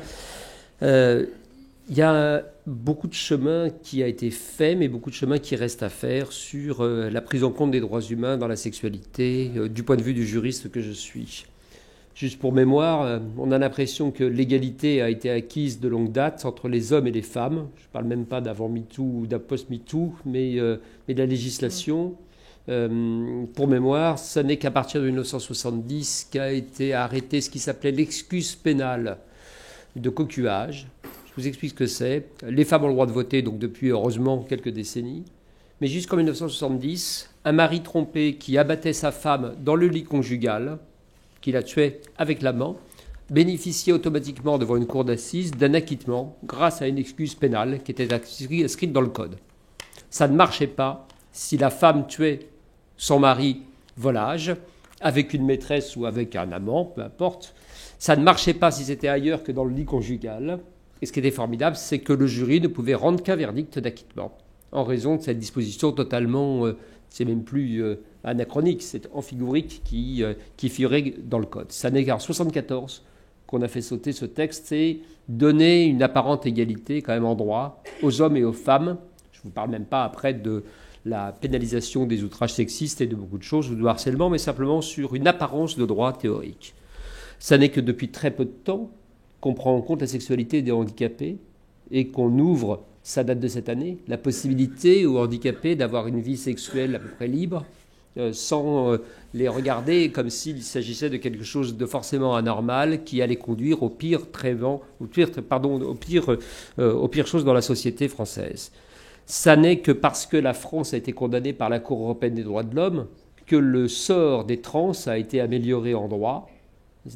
Il y a beaucoup de chemin qui a été fait, mais beaucoup de chemin qui reste à faire sur la prise en compte des droits humains dans la sexualité, du point de vue du juriste que je suis. Juste pour mémoire, on a l'impression que l'égalité a été acquise de longue date entre les hommes et les femmes. Je ne parle même pas d'avant MeToo ou d'apost-MeToo, mais de la législation. Pour mémoire, ce n'est qu'à partir de 1970 qu'a été arrêté ce qui s'appelait l'excuse pénale de cocuage. Je vous explique ce que c'est. Les femmes ont le droit de voter, donc depuis, heureusement, quelques décennies. Mais jusqu'en 1970, un mari trompé qui abattait sa femme dans le lit conjugal, qui la tuait avec l'amant, bénéficiait automatiquement devant une cour d'assises d'un acquittement grâce à une excuse pénale qui était inscrite dans le code. Ça ne marchait pas si la femme tuait son mari volage, avec une maîtresse ou avec un amant, peu importe. Ça ne marchait pas si c'était ailleurs que dans le lit conjugal. Et ce qui était formidable, c'est que le jury ne pouvait rendre qu'un verdict d'acquittement, en raison de cette disposition totalement, c'est même plus anachronique, c'est amphigorique qui figurait dans le code. Ça n'est qu'en 1974 qu'on a fait sauter ce texte et donner une apparente égalité quand même en droit aux hommes et aux femmes. Je ne vous parle même pas après de la pénalisation des outrages sexistes et de beaucoup de choses, ou de harcèlement, mais simplement sur une apparence de droit théorique. Ça n'est que depuis très peu de temps qu'on prend en compte la sexualité des handicapés et qu'on ouvre, ça date de cette année, la possibilité aux handicapés d'avoir une vie sexuelle à peu près libre, sans les regarder comme s'il s'agissait de quelque chose de forcément anormal qui allait conduire aux pires choses dans la société française. Ça n'est que parce que la France a été condamnée par la Cour européenne des droits de l'homme que le sort des trans a été amélioré en droit.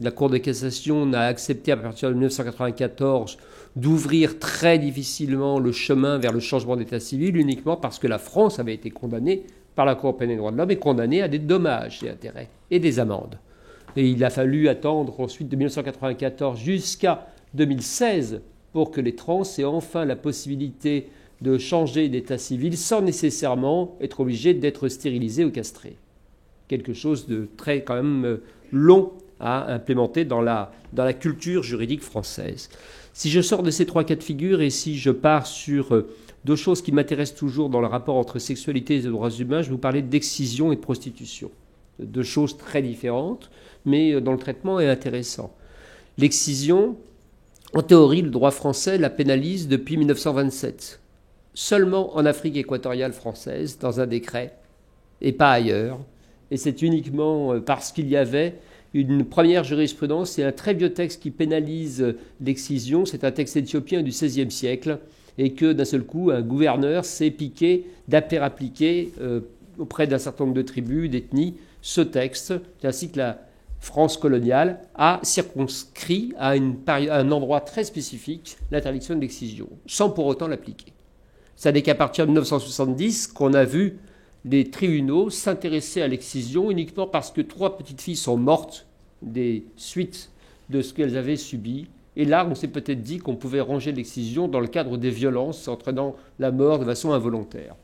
La Cour de cassation n'a accepté à partir de 1994 d'ouvrir très difficilement le chemin vers le changement d'état civil uniquement parce que la France avait été condamnée par la Cour européenne des droits de l'homme et condamnée à des dommages et intérêts et des amendes. Et il a fallu attendre ensuite de 1994 jusqu'à 2016 pour que les trans aient enfin la possibilité de changer d'état civil sans nécessairement être obligés d'être stérilisés ou castrés. Quelque chose de très quand même long à implémenter dans la culture juridique française. Si je sors de ces trois cas de figure et si je pars sur deux choses qui m'intéressent toujours dans le rapport entre sexualité et droits humains, je vais vous parler d'excision et de prostitution. Deux choses très différentes, mais dont le traitement est intéressant. L'excision, en théorie, le droit français la pénalise depuis 1927. Seulement en Afrique équatoriale française, dans un décret, et pas ailleurs. Et c'est uniquement parce qu'il y avait une première jurisprudence et un très vieux texte qui pénalise l'excision. C'est un texte éthiopien du XVIe siècle et que d'un seul coup, un gouverneur s'est piqué d'appliquer auprès d'un certain nombre de tribus, d'ethnies, ce texte, ainsi que la France coloniale a circonscrit à un endroit très spécifique l'interdiction de l'excision, sans pour autant l'appliquer. Ça n'est qu'à partir de 1970 qu'on a vu les tribunaux s'intéresser à l'excision uniquement parce que 3 petites filles sont mortes des suites de ce qu'elles avaient subi. Et là, on s'est peut-être dit qu'on pouvait ranger l'excision dans le cadre des violences entraînant la mort de façon involontaire.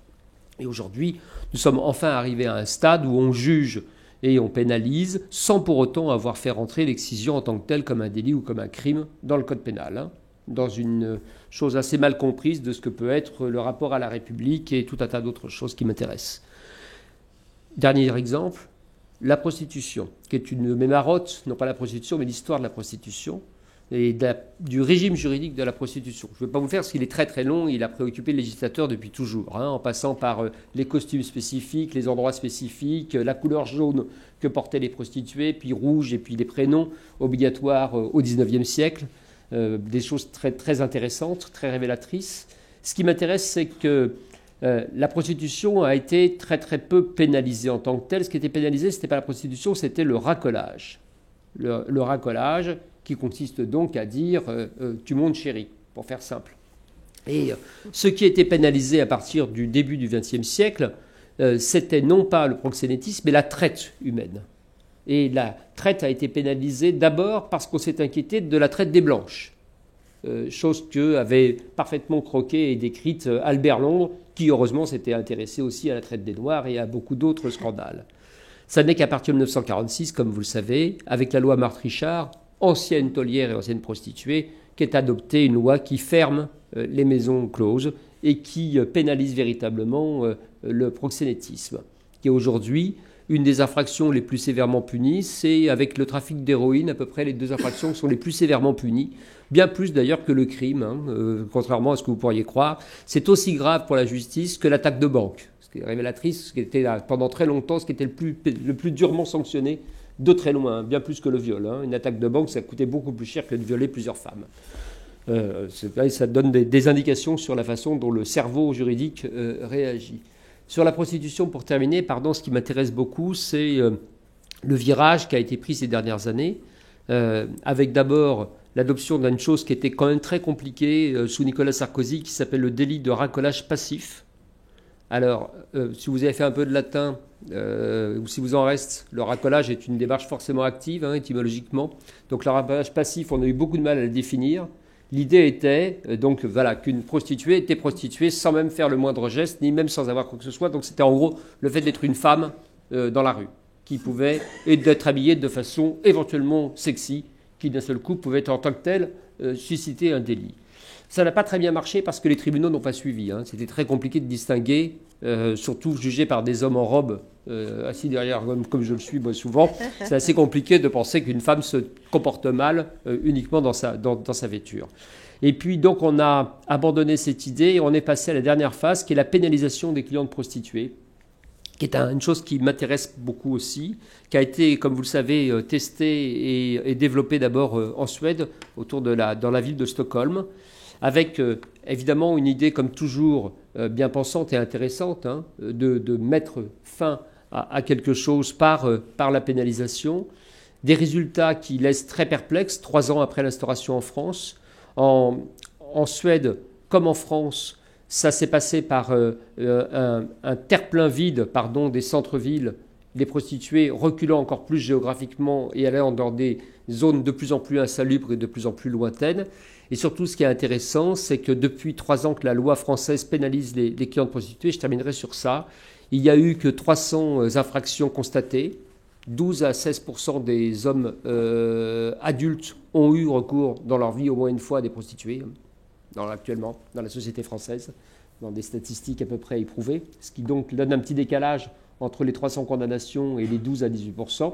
Et aujourd'hui, nous sommes enfin arrivés à un stade où on juge et on pénalise sans pour autant avoir fait rentrer l'excision en tant que telle comme un délit ou comme un crime dans le code pénal, dans une chose assez mal comprise de ce que peut être le rapport à la République et tout un tas d'autres choses qui m'intéressent. Dernier exemple, la prostitution, qui est une de mes marottes, non pas la prostitution, mais l'histoire de la prostitution et du régime juridique de la prostitution. Je ne vais pas vous le faire parce qu'il est très très long, il a préoccupé le législateur depuis toujours, en passant par les costumes spécifiques, les endroits spécifiques, la couleur jaune que portaient les prostituées, puis rouge et puis les prénoms obligatoires au XIXe siècle. Des choses très, très intéressantes, très révélatrices. Ce qui m'intéresse, c'est que la prostitution a été très très peu pénalisée en tant que telle. Ce qui était pénalisé, ce n'était pas la prostitution, c'était le racolage. Le racolage qui consiste donc à dire « tu montes chérie », pour faire simple. Et ce qui était pénalisé à partir du début du XXe siècle, c'était non pas le proxénétisme, mais la traite humaine. Et la traite a été pénalisée d'abord parce qu'on s'est inquiété de la traite des Blanches, chose que avait parfaitement croquée et décrite Albert Londres, qui heureusement s'était intéressé aussi à la traite des Noirs et à beaucoup d'autres scandales. Ça n'est qu'à partir de 1946, comme vous le savez, avec la loi Marthe-Richard, ancienne taulière et ancienne prostituée, qu'est adoptée une loi qui ferme les maisons closes et qui pénalise véritablement le proxénétisme, qui est aujourd'hui une des infractions les plus sévèrement punies. C'est avec le trafic d'héroïne à peu près les deux infractions qui sont les plus sévèrement punies, bien plus d'ailleurs que le crime, contrairement à ce que vous pourriez croire. C'est aussi grave pour la justice que l'attaque de banque, ce qui est révélatrice, ce qui était pendant très longtemps ce qui était le plus durement sanctionné de très loin, bien plus que le viol. Une attaque de banque, ça coûtait beaucoup plus cher que de violer plusieurs femmes. Ça donne des indications sur la façon dont le cerveau juridique réagit. Sur la prostitution, pour terminer, ce qui m'intéresse beaucoup, c'est le virage qui a été pris ces dernières années, avec d'abord l'adoption d'une chose qui était quand même très compliquée sous Nicolas Sarkozy, qui s'appelle le délit de racolage passif. Alors, si vous avez fait un peu de latin, ou si vous en reste, le racolage est une démarche forcément active, étymologiquement. Donc le racolage passif, on a eu beaucoup de mal à le définir. L'idée était qu'une prostituée était prostituée sans même faire le moindre geste, ni même sans avoir quoi que ce soit. Donc c'était en gros le fait d'être une femme dans la rue, qui pouvait, et d'être habillée de façon éventuellement sexy, qui d'un seul coup pouvait en tant que telle susciter un délit. Ça n'a pas très bien marché parce que les tribunaux n'ont pas suivi. C'était très compliqué de distinguer, surtout jugé par des hommes en robe, assis derrière, comme je le suis moi souvent. C'est assez compliqué de penser qu'une femme se comporte mal uniquement dans sa vêture. Et puis donc on a abandonné cette idée et on est passé à la dernière phase qui est la pénalisation des clientes prostituées, qui est une chose qui m'intéresse beaucoup aussi, qui a été, comme vous le savez, testée et développée d'abord en Suède, dans la ville de Stockholm, avec évidemment une idée, comme toujours, bien pensante et intéressante, de mettre fin à quelque chose par la pénalisation. Des résultats qui laissent très perplexes, 3 ans après l'instauration en France. En Suède, comme en France, ça s'est passé par un terre-plein vide des centres-villes, les prostituées reculant encore plus géographiquement et allant dans des zones de plus en plus insalubres et de plus en plus lointaines. Et surtout, ce qui est intéressant, c'est que depuis 3 ans que la loi française pénalise les clientes prostituées, je terminerai sur ça, il n'y a eu que 300 infractions constatées. 12 à 16% des hommes adultes ont eu recours dans leur vie au moins une fois à des prostituées, actuellement, dans la société française, dans des statistiques à peu près éprouvées, ce qui donc donne un petit décalage entre les 300 condamnations et les 12 à 18%.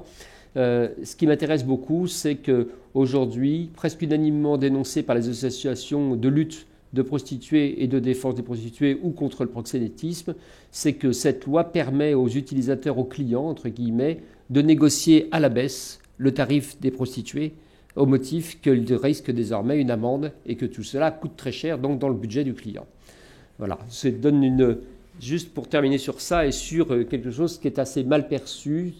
Ce qui m'intéresse beaucoup, c'est qu'aujourd'hui, presque unanimement dénoncé par les associations de lutte de prostituées et de défense des prostituées ou contre le proxénétisme, c'est que cette loi permet aux utilisateurs, aux clients, entre guillemets, de négocier à la baisse le tarif des prostituées au motif qu'ils risquent désormais une amende et que tout cela coûte très cher donc dans le budget du client. Voilà, ça donne juste pour terminer sur ça et sur quelque chose qui est assez mal perçu,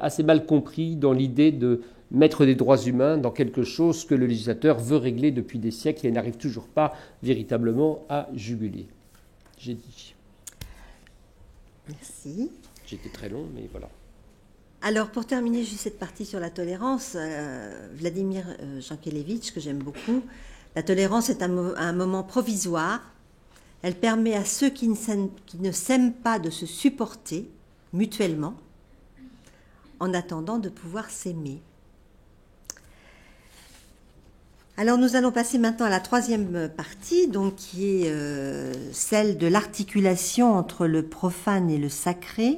assez mal compris dans l'idée de mettre des droits humains dans quelque chose que le législateur veut régler depuis des siècles et n'arrive toujours pas véritablement à juguler. J'ai dit. Merci. J'étais très long, mais voilà. Alors, pour terminer juste cette partie sur la tolérance, Vladimir Jankélévitch, que j'aime beaucoup, la tolérance est un moment provisoire. Elle permet à ceux qui ne s'aiment pas de se supporter mutuellement en attendant de pouvoir s'aimer. Alors nous allons passer maintenant à la 3e partie, donc qui est celle de l'articulation entre le profane et le sacré.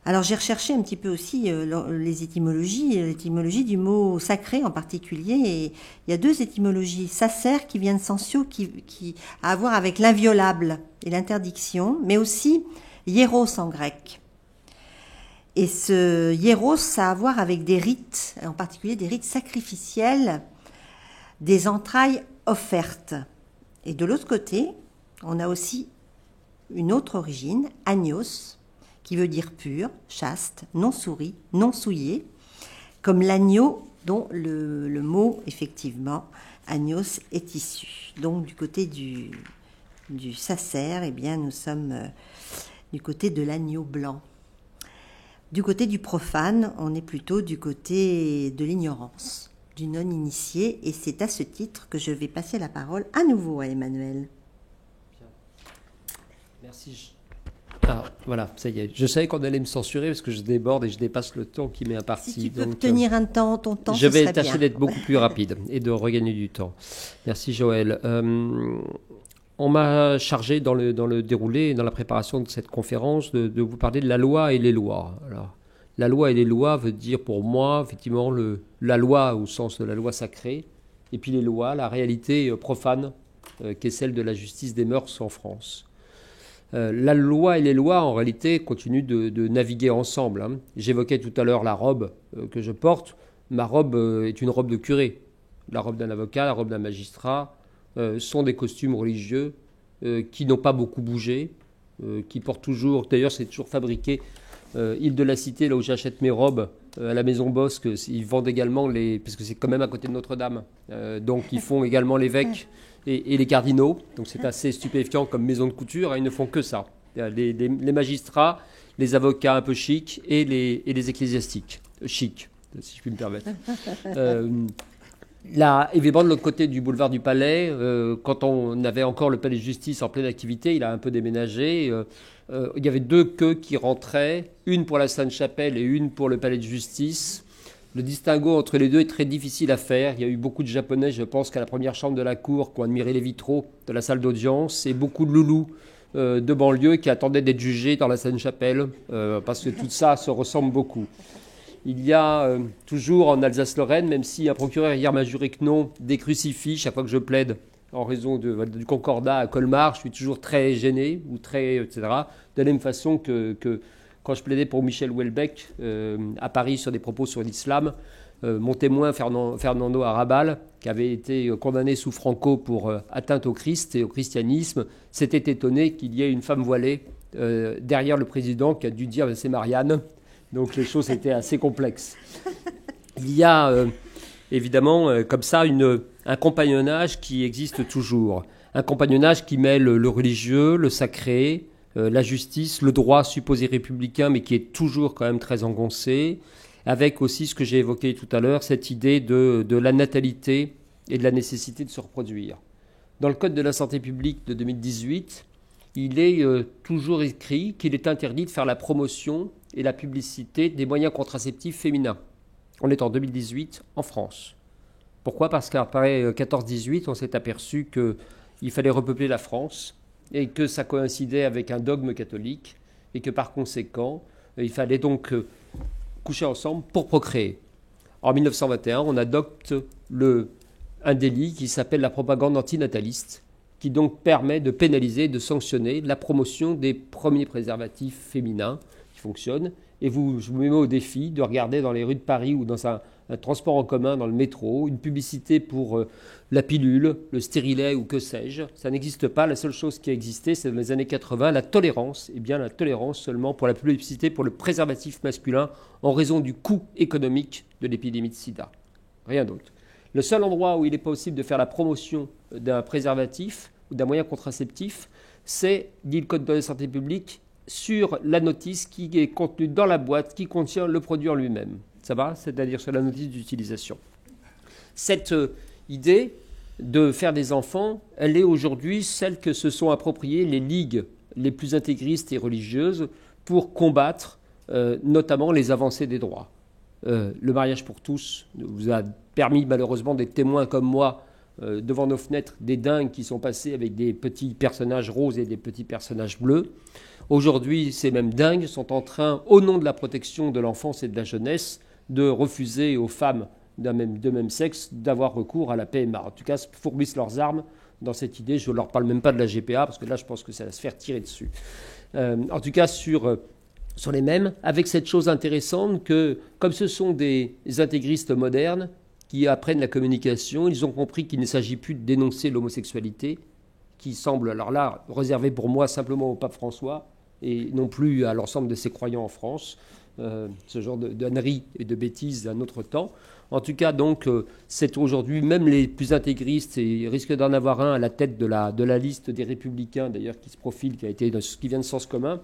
Alors j'ai recherché un petit peu aussi l'étymologie du mot sacré en particulier, et il y a 2 étymologies. Sacer qui vient de sensio, qui a à voir avec l'inviolable et l'interdiction, mais aussi hieros en grec. Et ce hieros, ça a à voir avec des rites, en particulier des rites sacrificiels, des entrailles offertes. Et de l'autre côté, on a aussi une autre origine, agnos, qui veut dire pur, chaste, non souillé, comme l'agneau dont le mot, effectivement, agnos est issu. Donc, du côté du Sacer, eh bien, nous sommes du côté de l'agneau blanc. Du côté du profane, on est plutôt du côté de l'ignorance, du non-initié, et c'est à ce titre que je vais passer la parole à nouveau à Emmanuel. Bien. Merci. Ah, voilà, ça y est. Je savais qu'on allait me censurer parce que je déborde et je dépasse le temps qui m'est imparti. Si tu peux tenir ton temps, je vais tâcher d'être beaucoup plus rapide et de regagner du temps. Merci Joël. On m'a chargé dans le déroulé, dans la préparation de cette conférence, de vous parler de la loi et les lois. Alors, la loi et les lois veut dire pour moi, effectivement, la loi au sens de la loi sacrée, et puis les lois, la réalité profane, qui est celle de la justice des mœurs en France. La loi et les lois, en réalité, continuent de naviguer ensemble. Hein. J'évoquais tout à l'heure la robe que je porte. Ma robe est une robe de curé. La robe d'un avocat, la robe d'un magistrat sont des costumes religieux qui n'ont pas beaucoup bougé, qui portent toujours... D'ailleurs, c'est toujours fabriqué. Île de la Cité, là où j'achète mes robes, à la Maison Bosque, ils vendent également parce que c'est quand même à côté de Notre-Dame. Donc, ils font également l'évêque et les cardinaux. Donc, c'est assez stupéfiant comme maison de couture. Ils ne font que ça. Les magistrats, les avocats un peu chics et les ecclésiastiques chics, si je puis me permettre. Là, évidemment, de l'autre côté du boulevard du Palais, quand on avait encore le palais de justice en pleine activité, il a un peu déménagé. Il y avait 2 queues qui rentraient, une pour la Sainte-Chapelle et une pour le palais de justice. Le distinguo entre les deux est très difficile à faire. Il y a eu beaucoup de Japonais, je pense, qu'à la première chambre de la cour, qui ont admiré les vitraux de la salle d'audience, et beaucoup de loulous de banlieue qui attendaient d'être jugés dans la Sainte-Chapelle, parce que tout ça se ressemble beaucoup. Il y a toujours en Alsace-Lorraine, même si un procureur hier m'a juré que non, des crucifix chaque fois que je plaide en raison du concordat à Colmar, je suis toujours très gêné, ou très, etc. De la même façon que quand je plaidais pour Michel Houellebecq à Paris sur des propos sur l'islam, mon témoin Fernando Arrabal, qui avait été condamné sous Franco pour atteinte au Christ et au christianisme, s'était étonné qu'il y ait une femme voilée derrière le président qui a dû dire « c'est Marianne ». Donc les choses étaient assez complexes. Il y a évidemment comme ça un compagnonnage qui existe toujours. Un compagnonnage qui mêle le religieux, le sacré, la justice, le droit supposé républicain, mais qui est toujours quand même très engoncé, avec aussi ce que j'ai évoqué tout à l'heure, cette idée de la natalité et de la nécessité de se reproduire. Dans le Code de la santé publique de 2018, il est toujours écrit qu'il est interdit de faire la promotion et la publicité des moyens contraceptifs féminins. On est en 2018 en France. Pourquoi ? Parce qu'après 14-18, on s'est aperçu qu'il fallait repeupler la France et que ça coïncidait avec un dogme catholique et que par conséquent, il fallait donc coucher ensemble pour procréer. En 1921, on adopte un délit qui s'appelle la propagande antinataliste, qui donc permet de pénaliser, de sanctionner la promotion des premiers préservatifs féminins qui fonctionnent. Et je vous mets au défi de regarder dans les rues de Paris ou dans un transport en commun, dans le métro, une publicité pour la pilule, le stérilet ou que sais-je. Ça n'existe pas. La seule chose qui a existé, c'est dans les années 80, la tolérance. Et bien la tolérance seulement pour la publicité pour le préservatif masculin en raison du coût économique de l'épidémie de sida. Rien d'autre. Le seul endroit où il est possible de faire la promotion d'un préservatif ou d'un moyen contraceptif, c'est, dit le Code de la santé publique, sur la notice qui est contenue dans la boîte qui contient le produit en lui-même. Ça va ? C'est-à-dire sur la notice d'utilisation. Cette idée de faire des enfants, elle est aujourd'hui celle que se sont appropriées les ligues les plus intégristes et religieuses pour combattre notamment les avancées des droits. Le mariage pour tous vous a permis malheureusement d'être témoins comme moi devant nos fenêtres des dingues qui sont passés avec des petits personnages roses et des petits personnages bleus. Aujourd'hui, ces mêmes dingues sont en train, au nom de la protection de l'enfance et de la jeunesse, de refuser aux femmes de même sexe d'avoir recours à la PMA. En tout cas, fourbissent leurs armes dans cette idée. Je ne leur parle même pas de la GPA, parce que là, je pense que ça va se faire tirer dessus. En tout cas, sur les mêmes, avec cette chose intéressante que, comme ce sont des intégristes modernes qui apprennent la communication, ils ont compris qu'il ne s'agit plus de dénoncer l'homosexualité, qui semble, alors là, réservé pour moi simplement au pape François, et non plus à l'ensemble de ses croyants en France, ce genre d'ânerie et de bêtises d'un autre temps. En tout cas, donc, c'est aujourd'hui, même les plus intégristes, et il risque d'en avoir un à la tête de la liste des Républicains, d'ailleurs, qui se profile, qui vient de Sens commun,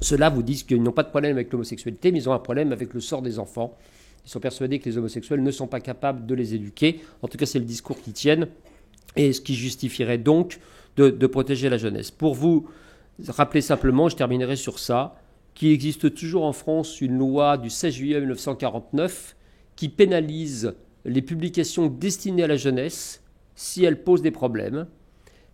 ceux-là vous disent qu'ils n'ont pas de problème avec l'homosexualité, mais ils ont un problème avec le sort des enfants. Ils sont persuadés que les homosexuels ne sont pas capables de les éduquer. En tout cas, c'est le discours qu'ils tiennent, et ce qui justifierait donc de protéger la jeunesse. Pour vous rappeler simplement, je terminerai sur ça, qu'il existe toujours en France une loi du 16 juillet 1949 qui pénalise les publications destinées à la jeunesse si elles posent des problèmes.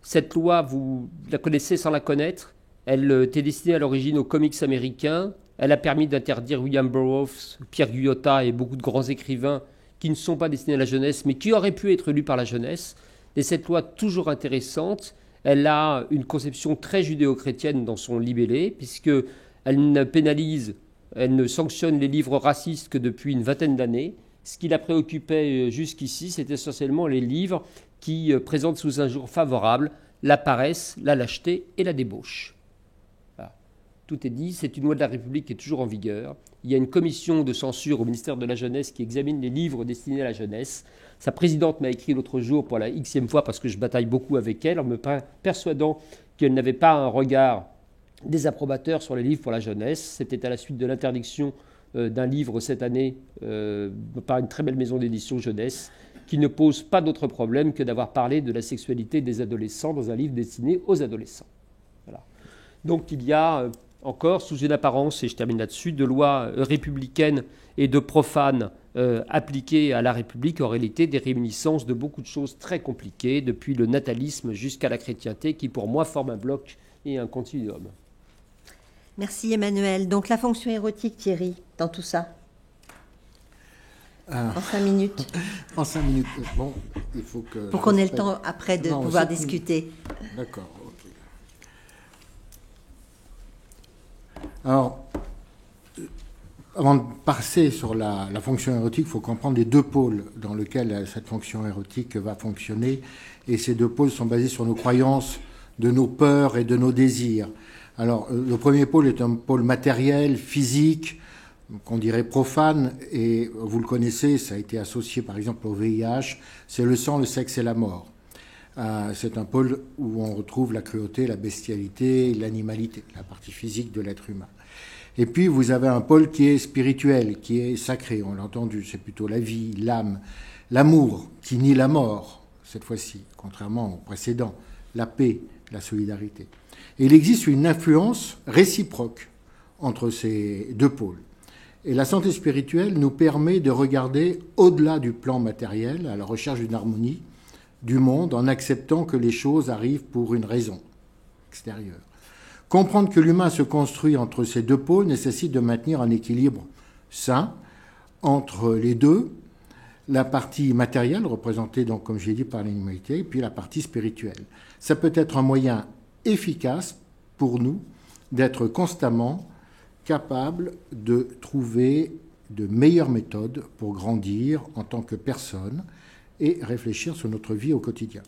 Cette loi, vous la connaissez sans la connaître. Elle était destinée à l'origine aux comics américains. Elle a permis d'interdire William Burroughs, Pierre Guyota et beaucoup de grands écrivains qui ne sont pas destinés à la jeunesse, mais qui auraient pu être lus par la jeunesse. Et cette loi, toujours intéressante, elle a une conception très judéo-chrétienne dans son libellé, puisqu'elle ne pénalise, elle ne sanctionne les livres racistes que depuis une vingtaine d'années. Ce qui la préoccupait jusqu'ici, c'était essentiellement les livres qui présentent sous un jour favorable la paresse, la lâcheté et la débauche. Voilà. Tout est dit, c'est une loi de la République qui est toujours en vigueur. Il y a une commission de censure au ministère de la Jeunesse qui examine les livres destinés à la jeunesse. Sa présidente m'a écrit l'autre jour pour la xème fois parce que je bataille beaucoup avec elle en me persuadant qu'elle n'avait pas un regard désapprobateur sur les livres pour la jeunesse. C'était à la suite de l'interdiction d'un livre cette année par une très belle maison d'édition jeunesse qui ne pose pas d'autre problème que d'avoir parlé de la sexualité des adolescents dans un livre destiné aux adolescents. Voilà. Donc il y a encore, sous une apparence, et je termine là-dessus, de lois républicaines et de profanes appliquées à la République, en réalité des réminiscences de beaucoup de choses très compliquées, depuis le natalisme jusqu'à la chrétienté, qui pour moi forment un bloc et un continuum. Merci Emmanuel. Donc la fonction érotique, Thierry, dans tout ça en 5 minutes. En 5 minutes. Bon, il faut que... Pour qu'on ait le temps après de pouvoir discuter. D'accord, ok. Alors, avant de passer sur la fonction érotique, il faut comprendre les deux pôles dans lesquels cette fonction érotique va fonctionner. Et ces deux pôles sont basés sur nos croyances, de nos peurs et de nos désirs. Alors, le premier pôle est un pôle matériel, physique, qu'on dirait profane, et vous le connaissez, ça a été associé par exemple au VIH, c'est le sang, le sexe et la mort. C'est un pôle où on retrouve la cruauté, la bestialité, l'animalité, la partie physique de l'être humain. Et puis vous avez un pôle qui est spirituel, qui est sacré, on l'a entendu, c'est plutôt la vie, l'âme, l'amour, qui nie la mort, cette fois-ci, contrairement au précédent, la paix, la solidarité. Et il existe une influence réciproque entre ces deux pôles. Et la santé spirituelle nous permet de regarder au-delà du plan matériel, à la recherche d'une harmonie du monde, en acceptant que les choses arrivent pour une raison extérieure. Comprendre que l'humain se construit entre ces deux pôles nécessite de maintenir un équilibre sain entre les deux, la partie matérielle, représentée donc, comme j'ai dit, par l'animalité, et puis la partie spirituelle. Ça peut être un moyen efficace pour nous d'être constamment capable de trouver de meilleures méthodes pour grandir en tant que personne et réfléchir sur notre vie au quotidien.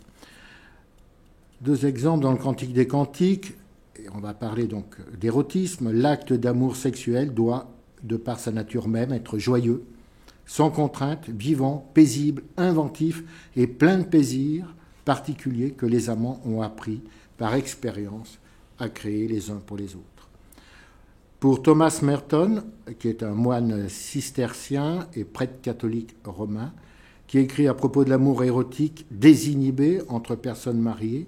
2 exemples dans le Cantique des Cantiques, et on va parler donc d'érotisme. L'acte d'amour sexuel doit, de par sa nature même, être joyeux, sans contrainte, vivant, paisible, inventif et plein de plaisirs particuliers que les amants ont appris par expérience à créer les uns pour les autres. Pour Thomas Merton, qui est un moine cistercien et prêtre catholique romain, qui écrit à propos de l'amour érotique désinhibé entre personnes mariées,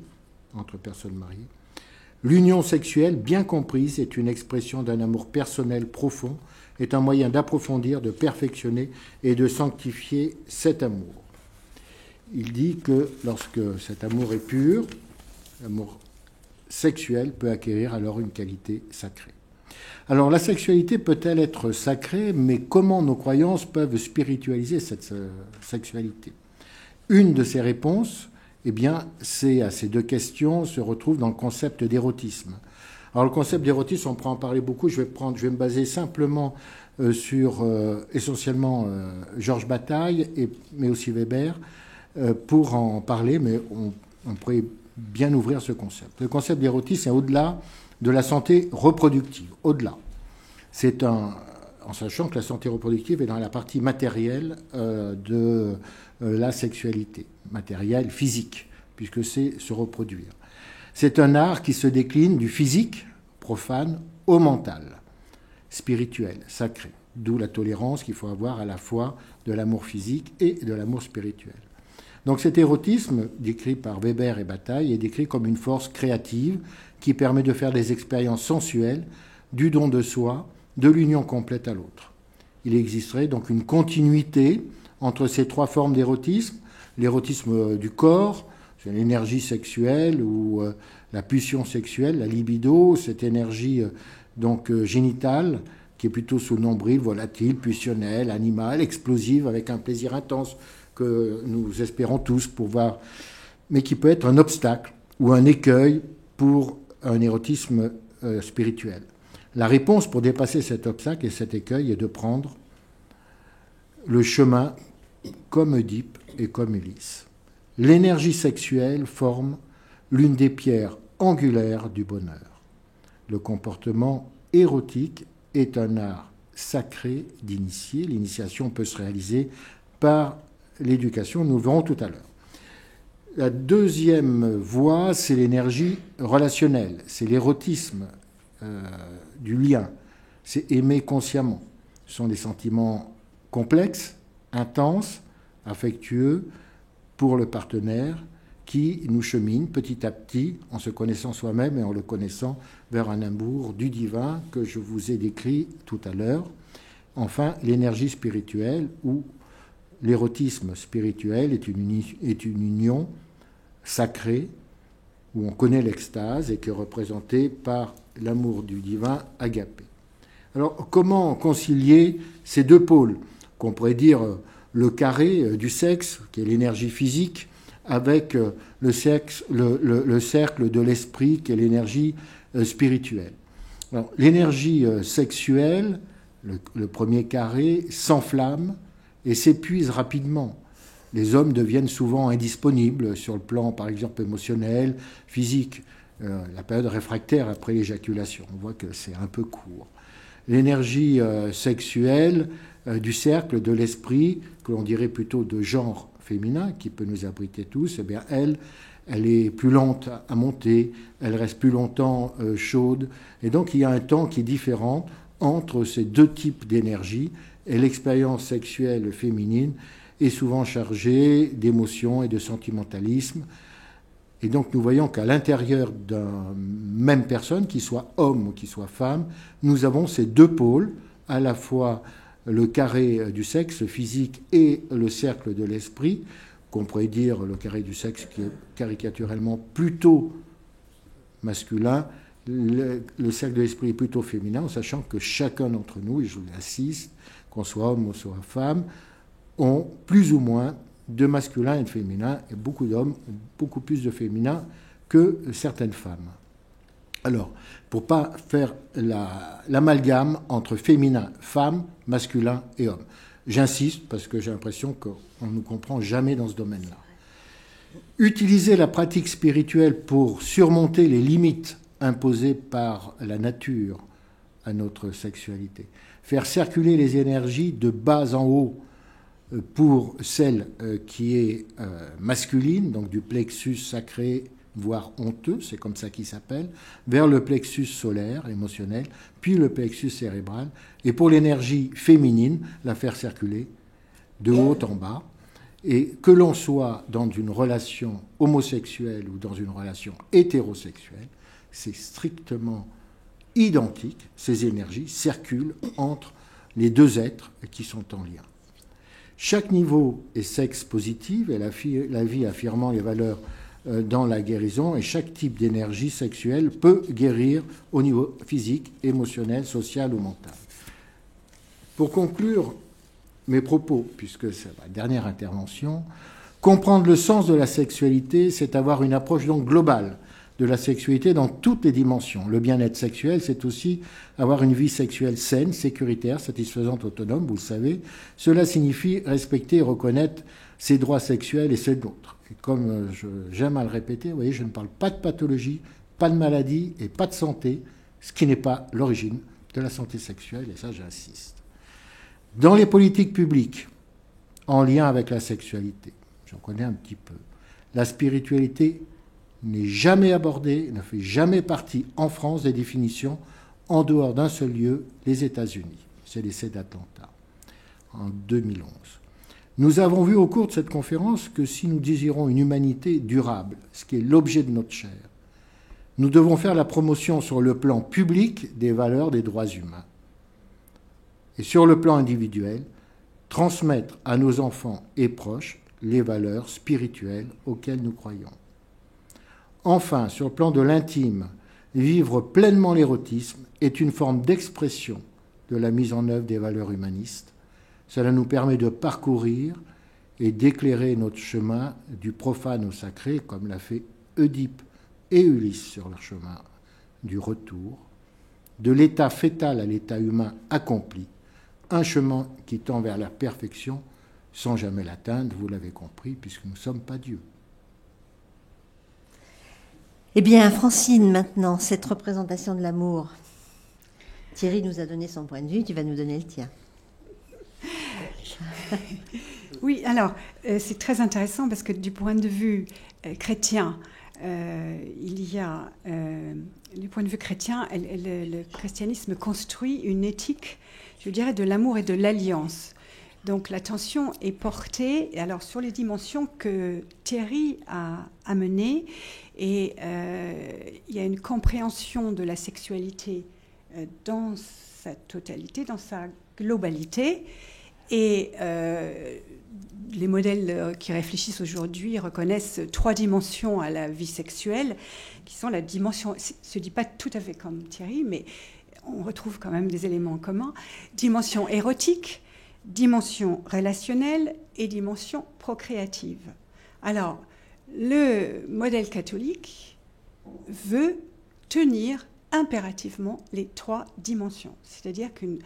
l'union sexuelle bien comprise est une expression d'un amour personnel profond, est un moyen d'approfondir, de perfectionner et de sanctifier cet amour. Il dit que lorsque cet amour est pur, l'amour sexuel peut acquérir alors une qualité sacrée. Alors la sexualité peut-elle être sacrée, mais comment nos croyances peuvent spiritualiser cette sexualité ? Une de ces réponses, eh bien, c'est à ces 2 questions, se retrouve dans le concept d'érotisme. Alors le concept d'érotisme, on pourra en parler beaucoup, je vais me baser simplement sur essentiellement Georges Bataille, mais aussi Weber, pour en parler, mais on pourrait bien ouvrir ce concept. Le concept d'érotisme est au-delà de la santé reproductive, au-delà. C'est un en sachant que la santé reproductive est dans la partie matérielle de la sexualité, matérielle, physique, puisque c'est se reproduire. C'est un art qui se décline du physique, profane, au mental, spirituel, sacré, d'où la tolérance qu'il faut avoir à la fois de l'amour physique et de l'amour spirituel. Donc cet érotisme, décrit par Weber et Bataille, est décrit comme une force créative qui permet de faire des expériences sensuelles, du don de soi, de l'union complète à l'autre. Il existerait donc une continuité entre ces trois formes d'érotisme, l'érotisme du corps, c'est l'énergie sexuelle ou la pulsion sexuelle, la libido, cette énergie génitale qui est plutôt sous le nombril, volatile, pulsionnelle, animale, explosive, avec un plaisir intense que nous espérons tous pouvoir, mais qui peut être un obstacle ou un écueil pour un érotisme spirituel. La réponse pour dépasser cet obstacle et cet écueil est de prendre le chemin comme Oedipe et comme Ulysse. L'énergie sexuelle forme l'une des pierres angulaires du bonheur. Le comportement érotique est un art sacré d'initié. L'initiation peut se réaliser par l'éducation, nous le verrons tout à l'heure. La deuxième voie, c'est l'énergie relationnelle, c'est l'érotisme du lien, c'est aimer consciemment. Ce sont des sentiments complexes, intenses, affectueux pour le partenaire qui nous chemine petit à petit en se connaissant soi-même et en le connaissant vers un amour du divin que je vous ai décrit tout à l'heure. Enfin, l'énergie spirituelle ou l'érotisme spirituel est une union sacrée où on connaît l'extase et qui est représentée par l'amour du divin agapé. Alors, comment concilier ces deux pôles, qu'on pourrait dire le carré du sexe, qui est l'énergie physique, avec le cercle de l'esprit, qui est l'énergie spirituelle. Alors, l'énergie sexuelle, le premier carré, s'enflamme et s'épuise rapidement. Les hommes deviennent souvent indisponibles sur le plan, par exemple, émotionnel, physique. La période réfractaire après l'éjaculation, on voit que c'est un peu court. L'énergie sexuelle du cercle de l'esprit, que l'on dirait plutôt de genre féminin, qui peut nous abriter tous, eh bien elle est plus lente à monter, elle reste plus longtemps chaude, et donc il y a un temps qui est différent entre ces deux types d'énergie, et l'expérience sexuelle féminine est souvent chargée d'émotions et de sentimentalisme. Et donc nous voyons qu'à l'intérieur d'une même personne, qu'il soit homme ou qu'il soit femme, nous avons ces deux pôles, à la fois le carré du sexe physique et le cercle de l'esprit, qu'on pourrait dire le carré du sexe qui est caricaturellement plutôt masculin, le cercle de l'esprit est plutôt féminin, en sachant que chacun d'entre nous, et je l'assiste, qu'on soit homme ou soit femme, ont plus ou moins de masculin et de féminin, et beaucoup d'hommes ont beaucoup plus de féminin que certaines femmes. Alors, pour ne pas faire l'amalgame entre féminin, femme, masculin et homme. J'insiste parce que j'ai l'impression qu'on ne nous comprend jamais dans ce domaine-là. Utiliser la pratique spirituelle pour surmonter les limites imposées par la nature à notre sexualité. Faire circuler les énergies de bas en haut pour celle qui est masculine, donc du plexus sacré, voire honteux, c'est comme ça qu'il s'appelle, vers le plexus solaire, émotionnel, puis le plexus cérébral, et pour l'énergie féminine, la faire circuler de haut en bas, et que l'on soit dans une relation homosexuelle ou dans une relation hétérosexuelle, c'est strictement identique, ces énergies circulent entre les deux êtres qui sont en lien. Chaque niveau est sexe positif et la vie affirmant les valeurs dans la guérison, et chaque type d'énergie sexuelle peut guérir au niveau physique, émotionnel, social ou mental. Pour conclure mes propos, puisque c'est ma dernière intervention, comprendre le sens de la sexualité, c'est avoir une approche donc globale de la sexualité dans toutes les dimensions. Le bien-être sexuel, c'est aussi avoir une vie sexuelle saine, sécuritaire, satisfaisante, autonome, vous le savez. Cela signifie respecter et reconnaître ses droits sexuels et ceux de l'autre. Et comme j'aime à le répéter, vous voyez, je ne parle pas de pathologie, pas de maladie et pas de santé, ce qui n'est pas l'origine de la santé sexuelle, et ça j'insiste. Dans les politiques publiques, en lien avec la sexualité, j'en connais un petit peu, la spiritualité n'est jamais abordée, ne fait jamais partie en France des définitions en dehors d'un seul lieu, les États-Unis. C'est l'essai d'Atlanta en 2011. Nous avons vu au cours de cette conférence que si nous désirons une humanité durable, ce qui est l'objet de notre chaire, nous devons faire la promotion sur le plan public des valeurs des droits humains. Et sur le plan individuel, transmettre à nos enfants et proches les valeurs spirituelles auxquelles nous croyons. Enfin, sur le plan de l'intime, vivre pleinement l'érotisme est une forme d'expression de la mise en œuvre des valeurs humanistes. Cela nous permet de parcourir et d'éclairer notre chemin du profane au sacré, comme l'a fait Oedipe et Ulysse sur leur chemin du retour, de l'état fœtal à l'état humain accompli, un chemin qui tend vers la perfection sans jamais l'atteindre, vous l'avez compris, puisque nous ne sommes pas Dieu. Eh bien, Francine, maintenant, cette représentation de l'amour. Thierry nous a donné son point de vue, tu vas nous donner le tien. Oui, alors, c'est très intéressant parce que du point de vue chrétien, il y a, du point de vue chrétien, le christianisme construit une éthique, je dirais, de l'amour et de l'alliance. Donc l'attention est portée alors, sur les dimensions que Thierry a amenées, et il y a une compréhension de la sexualité dans sa totalité, dans sa globalité, et les modèles qui réfléchissent aujourd'hui reconnaissent 3 dimensions à la vie sexuelle, qui sont la dimension, je ne dis pas tout à fait comme Thierry, mais on retrouve quand même des éléments en commun, dimension érotique, dimension relationnelle et dimension procréative. Alors, le modèle catholique veut tenir impérativement les 3 dimensions. C'est-à-dire qu'une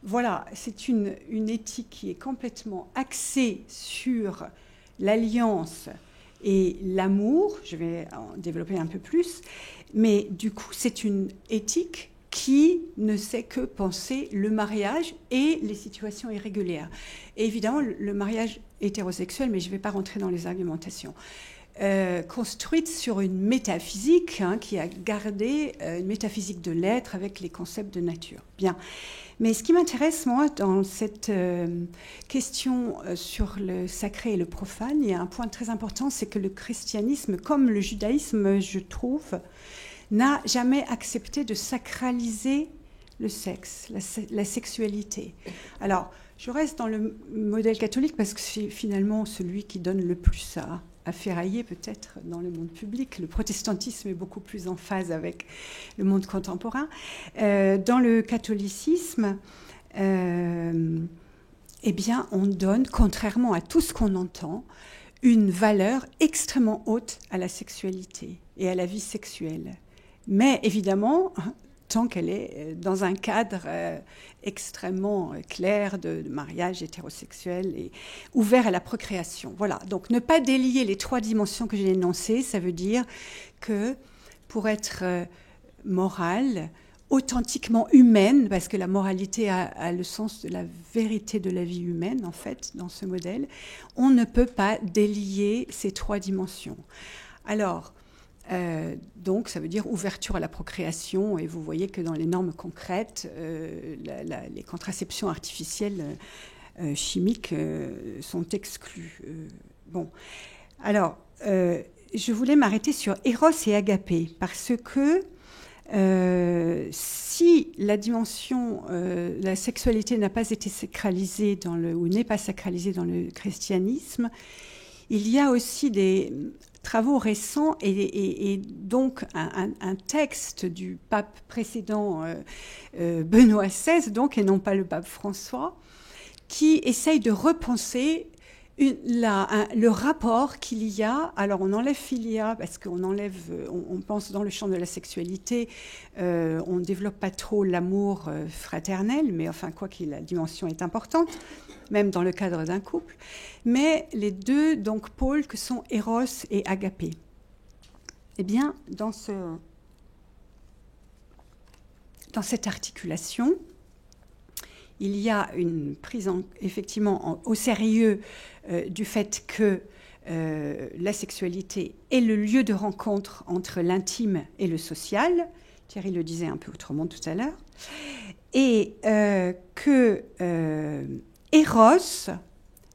voilà, c'est une éthique qui est complètement axée sur l'alliance et l'amour. Je vais en développer un peu plus. Mais du coup, c'est une éthique qui ne sait que penser le mariage et les situations irrégulières. Et évidemment, le mariage hétérosexuel, mais je ne vais pas rentrer dans les argumentations. Construite sur une métaphysique qui a gardé une métaphysique de l'être avec les concepts de nature. Bien. Mais ce qui m'intéresse, moi, dans cette question sur le sacré et le profane, il y a un point très important, c'est que le christianisme, comme le judaïsme, je trouve, n'a jamais accepté de sacraliser le sexe, la sexualité. Alors, je reste dans le modèle catholique parce que c'est finalement celui qui donne le plus à ferrailler peut-être dans le monde public. Le protestantisme est beaucoup plus en phase avec le monde contemporain. Dans le catholicisme, eh bien, on donne, contrairement à tout ce qu'on entend, une valeur extrêmement haute à la sexualité et à la vie sexuelle. Mais évidemment, tant qu'elle est dans un cadre extrêmement clair de mariage hétérosexuel et ouvert à la procréation. Voilà, donc ne pas délier les 3 dimensions que j'ai énoncées, ça veut dire que pour être morale, authentiquement humaine, parce que la moralité a le sens de la vérité de la vie humaine, en fait, dans ce modèle, on ne peut pas délier ces 3 dimensions. Alors, donc, ça veut dire ouverture à la procréation, et vous voyez que dans les normes concrètes, les contraceptions artificielles chimiques sont exclues. Bon, alors, je voulais m'arrêter sur Eros et Agapé, parce que si la dimension, la sexualité n'a pas été sacralisée ou n'est pas sacralisée dans le christianisme, il y a aussi des travaux récents et donc un texte du pape précédent Benoît XVI, donc, et non pas le pape François, qui essaye de repenser le rapport qu'il y a. Alors on enlève philia parce qu'on on pense dans le champ de la sexualité, on ne développe pas trop l'amour fraternel, mais enfin quoi qu'il, la dimension est importante, même dans le cadre d'un couple. Mais les 2 donc pôles que sont Eros et Agapé. Eh bien, dans cette articulation, il y a une prise effectivement au sérieux du fait que la sexualité est le lieu de rencontre entre l'intime et le social. Thierry le disait un peu autrement tout à l'heure. Et que Eros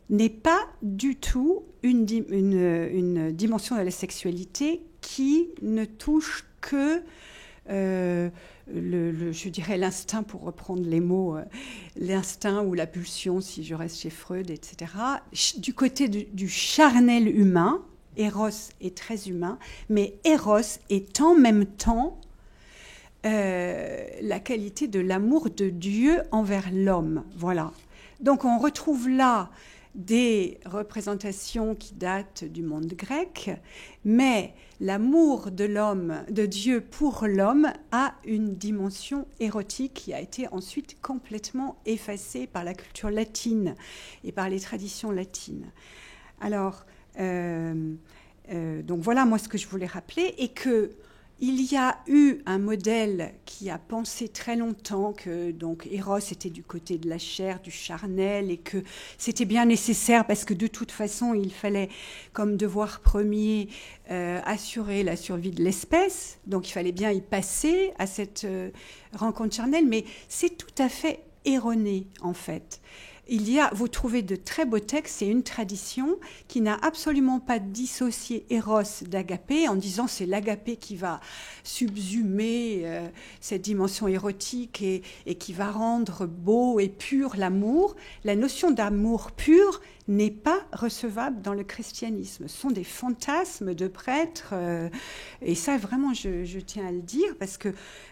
n'est pas du tout une dimension de la sexualité qui ne touche que je dirais l'instinct, pour reprendre les mots, l'instinct ou la pulsion, si je reste chez Freud, etc. Du côté du charnel humain, Eros est très humain, mais Eros est en même temps la qualité de l'amour de Dieu envers l'homme. Voilà. Donc on retrouve là des représentations qui datent du monde grec, mais l'amour de l'homme, de Dieu pour l'homme, a une dimension érotique qui a été ensuite complètement effacée par la culture latine et par les traditions latines. Alors, donc voilà moi ce que je voulais rappeler, et que il y a eu un modèle qui a pensé très longtemps que donc Eros était du côté de la chair, du charnel, et que c'était bien nécessaire parce que de toute façon il fallait comme devoir premier assurer la survie de l'espèce, donc il fallait bien y passer à cette rencontre charnelle, mais c'est tout à fait erroné en fait. Vous trouvez de très beaux textes, c'est une tradition qui n'a absolument pas dissocié Eros d'Agapé en disant c'est l'Agapé qui va subsumer cette dimension érotique et qui va rendre beau et pur l'amour. La notion d'amour pur n'est pas recevable dans le christianisme. Ce sont des fantasmes de prêtres, et ça vraiment je tiens à le dire parce que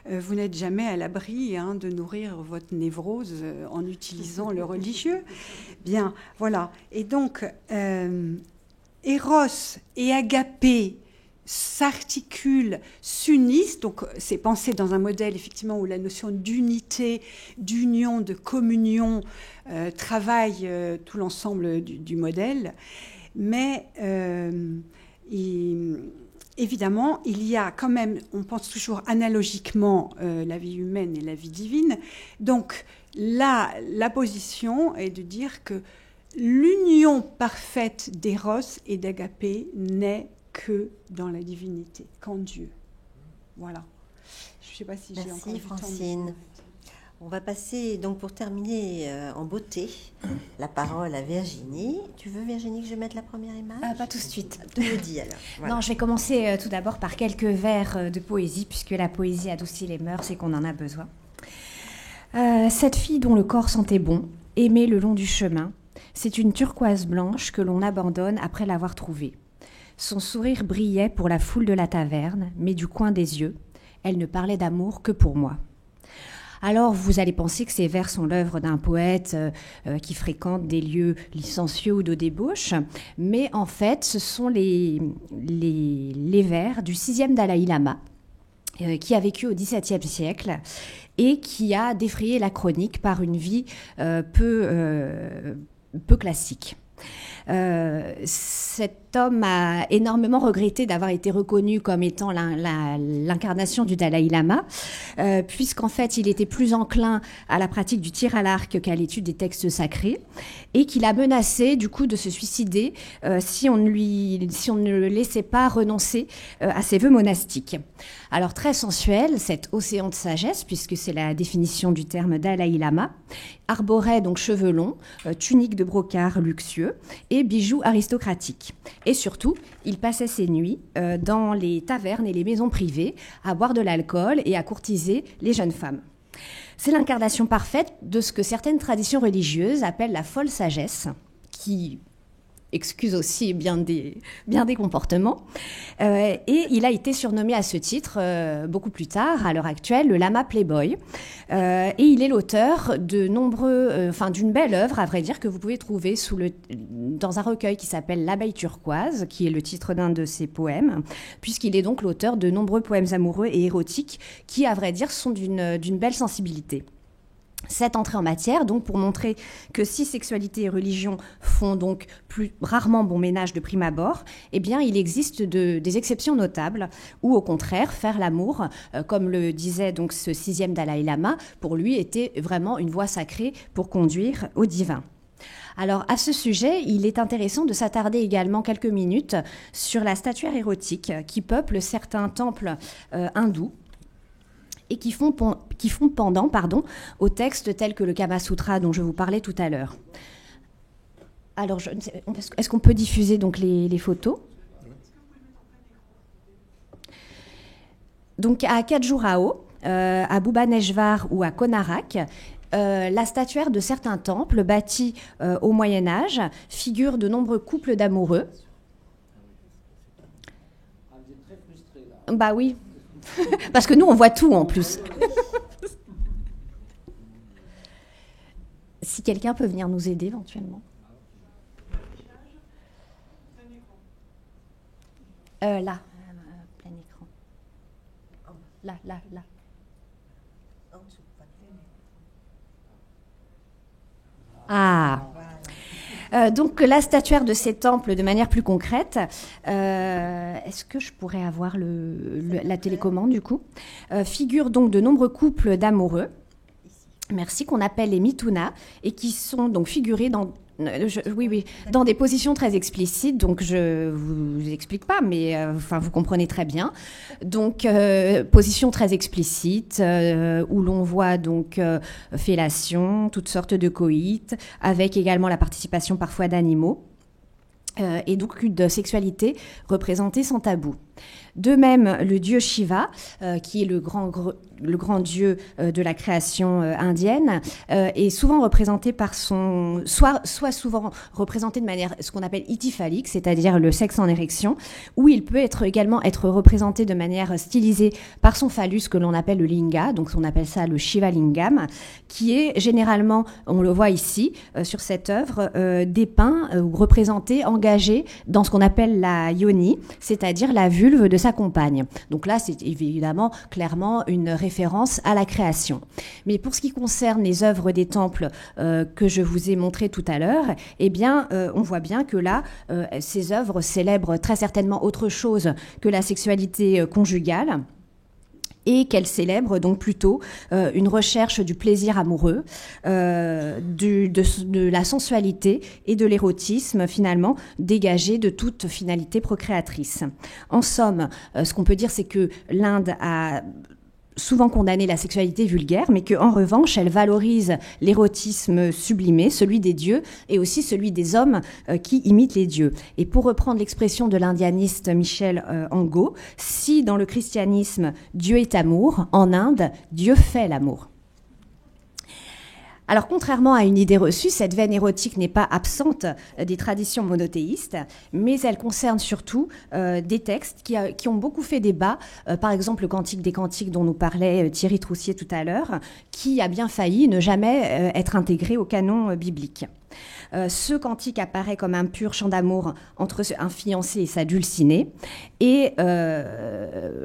vous n'êtes jamais à l'abri de nourrir votre névrose en utilisant le religieux. Bien, voilà. Et donc, Eros et Agapé s'articulent, s'unissent, donc c'est pensé dans un modèle effectivement où la notion d'unité, d'union, de communion travaille tout l'ensemble du modèle, mais évidemment il y a quand même, on pense toujours analogiquement la vie humaine et la vie divine, donc là la position est de dire que l'union parfaite d'Eros et d'Agapé n'est que dans la divinité, qu'en Dieu. Voilà. Je ne sais pas si j'ai encore du temps. Merci Francine. On va passer, donc pour terminer en beauté, la parole à Virginie. Tu veux Virginie que je mette la première image ? Pas tout de suite. Tu me dis alors. Voilà. Non, je vais commencer tout d'abord par quelques vers de poésie, puisque la poésie adoucit les mœurs et qu'on en a besoin. Cette fille dont le corps sentait bon, aimée le long du chemin, c'est une turquoise blanche que l'on abandonne après l'avoir trouvée. Son sourire brillait pour la foule de la taverne, mais du coin des yeux, elle ne parlait d'amour que pour moi. Alors vous allez penser que ces vers sont l'œuvre d'un poète qui fréquente des lieux licencieux ou de débauche, mais en fait ce sont les vers du 6e Dalai Lama, qui a vécu au XVIIe siècle et qui a défrayé la chronique par une vie peu classique. Cet homme a énormément regretté d'avoir été reconnu comme étant l'incarnation du Dalai Lama, puisqu'en fait il était plus enclin à la pratique du tir à l'arc qu'à l'étude des textes sacrés, et qu'il a menacé du coup de se suicider si on ne le laissait pas renoncer à ses vœux monastiques. Alors très sensuel, cet océan de sagesse, puisque c'est la définition du terme Dalai Lama, arborait donc cheveux longs, tunique de brocart luxueux et bijoux aristocratiques. Et surtout, il passait ses nuits dans les tavernes et les maisons privées à boire de l'alcool et à courtiser les jeunes femmes. C'est l'incarnation parfaite de ce que certaines traditions religieuses appellent la folle sagesse, qui excuse aussi bien des comportements. Et il a été surnommé à ce titre, beaucoup plus tard, à l'heure actuelle, le Lama Playboy. Et il est l'auteur de d'une belle œuvre, à vrai dire, que vous pouvez trouver dans un recueil qui s'appelle L'Abeille turquoise, qui est le titre d'un de ses poèmes, puisqu'il est donc l'auteur de nombreux poèmes amoureux et érotiques qui, à vrai dire, sont d'une belle sensibilité. Cette entrée en matière, donc pour montrer que si sexualité et religion font donc plus rarement bon ménage de prime abord, eh bien il existe des exceptions notables, ou au contraire faire l'amour, comme le disait donc ce 6e Dalai Lama, pour lui était vraiment une voie sacrée pour conduire au divin. Alors à ce sujet, il est intéressant de s'attarder également quelques minutes sur la statuaire érotique qui peuple certains temples hindous, et qui font pendant aux textes tels que le Kama Sutra dont je vous parlais tout à l'heure. Alors, est-ce qu'on peut diffuser donc les photos ? Donc, à Khajuraho, à Bhubaneswar ou à Konarak, la statuaire de certains temples bâtis au Moyen-Âge figure de nombreux couples d'amoureux. Bah oui. Parce que nous, on voit tout en plus. Si quelqu'un peut venir nous aider éventuellement. Là, plein écran. Là. Ah. Donc la statuaire de ces temples de manière plus concrète, est-ce que je pourrais avoir la télécommande du coup, figure donc de nombreux couples d'amoureux, merci, qu'on appelle les mituna, et qui sont donc figurés dans des positions très explicites, donc je vous explique pas, mais vous comprenez très bien. Donc position très explicite où l'on voit donc fellation, toutes sortes de coïts, avec également la participation parfois d'animaux, et donc une sexualité représentée sans tabou. De même, le dieu Shiva, qui est le grand dieu de la création indienne, est souvent représenté par soit souvent représenté de manière ce qu'on appelle ityphalique, c'est-à-dire le sexe en érection, ou il peut également être représenté de manière stylisée par son phallus que l'on appelle le linga, donc on appelle ça le Shiva Lingam, qui est généralement, on le voit ici sur cette œuvre, dépeint ou représenté, engagé dans ce qu'on appelle la yoni, c'est-à-dire la vulve de sa compagne. Donc là, c'est évidemment clairement une référence à la création. Mais pour ce qui concerne les œuvres des temples que je vous ai montrées tout à l'heure, eh bien, on voit bien que là, ces œuvres célèbrent très certainement autre chose que la sexualité conjugale, et qu'elle célèbre donc plutôt une recherche du plaisir amoureux, de la sensualité et de l'érotisme finalement dégagé de toute finalité procréatrice. En somme, ce qu'on peut dire, c'est que l'Inde a souvent condamné la sexualité vulgaire, mais qu'en revanche, elle valorise l'érotisme sublimé, celui des dieux, et aussi celui des hommes qui imitent les dieux. Et pour reprendre l'expression de l'indianiste Michel Angot, si dans le christianisme, Dieu est amour, en Inde, Dieu fait l'amour. Alors, contrairement à une idée reçue, cette veine érotique n'est pas absente des traditions monothéistes, mais elle concerne surtout des textes qui ont beaucoup fait débat. Par exemple, le Cantique des Cantiques dont nous parlait Thierry Troussier tout à l'heure, qui a bien failli ne jamais être intégré au canon biblique. Ce cantique apparaît comme un pur chant d'amour entre un fiancé et sa dulcinée. Et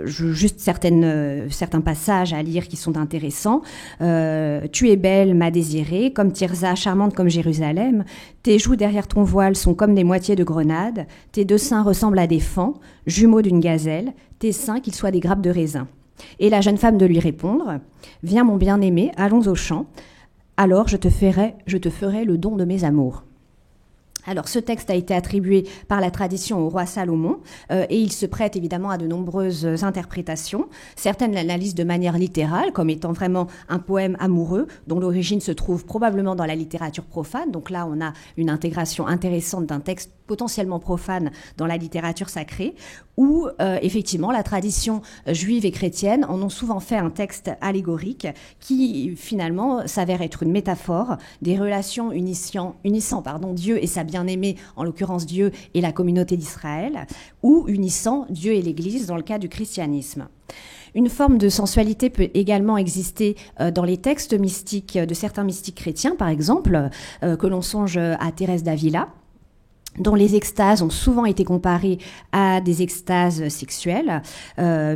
juste certains passages à lire qui sont intéressants. Tu es belle, ma désirée, comme Tirza, charmante comme Jérusalem. Tes joues derrière ton voile sont comme des moitiés de grenades. Tes deux seins ressemblent à des faons, jumeaux d'une gazelle. Tes seins qu'ils soient des grappes de raisin. Et la jeune femme de lui répondre, « Viens mon bien-aimé, allons au champ. Alors je te ferai le don de mes amours. » Alors, ce texte a été attribué par la tradition au roi Salomon et il se prête évidemment à de nombreuses interprétations. Certaines l'analysent de manière littérale, comme étant vraiment un poème amoureux dont l'origine se trouve probablement dans la littérature profane. Donc là, on a une intégration intéressante d'un texte potentiellement profane dans la littérature sacrée, où effectivement la tradition juive et chrétienne en ont souvent fait un texte allégorique qui finalement s'avère être une métaphore des relations unissant Dieu et sa bien-aimée, en l'occurrence Dieu et la communauté d'Israël, ou unissant Dieu et l'Église dans le cas du christianisme. Une forme de sensualité peut également exister dans les textes mystiques de certains mystiques chrétiens, par exemple, que l'on songe à Thérèse d'Avila, dont les extases ont souvent été comparées à des extases sexuelles,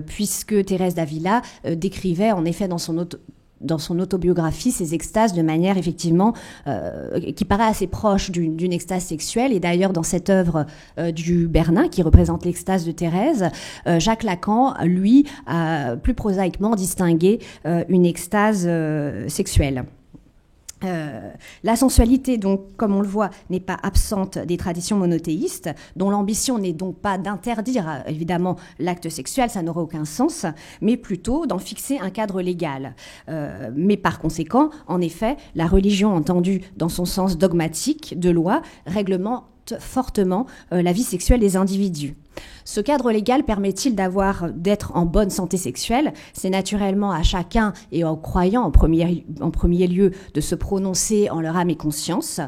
puisque Thérèse d'Avila décrivait en effet dans son dans son autobiographie ces extases de manière effectivement qui paraît assez proche d'une extase sexuelle. Et d'ailleurs, dans cette œuvre du Bernin, qui représente l'extase de Thérèse, Jacques Lacan, lui, a plus prosaïquement distingué une extase sexuelle. La sensualité, donc, comme on le voit, n'est pas absente des traditions monothéistes, dont l'ambition n'est donc pas d'interdire, évidemment, l'acte sexuel, ça n'aurait aucun sens, mais plutôt d'en fixer un cadre légal. Mais par conséquent, en effet, la religion entendue dans son sens dogmatique de loi réglemente fortement la vie sexuelle des individus. Ce cadre légal permet-il d'être en bonne santé sexuelle? C'est naturellement à chacun et aux croyants en premier lieu de se prononcer en leur âme et conscience.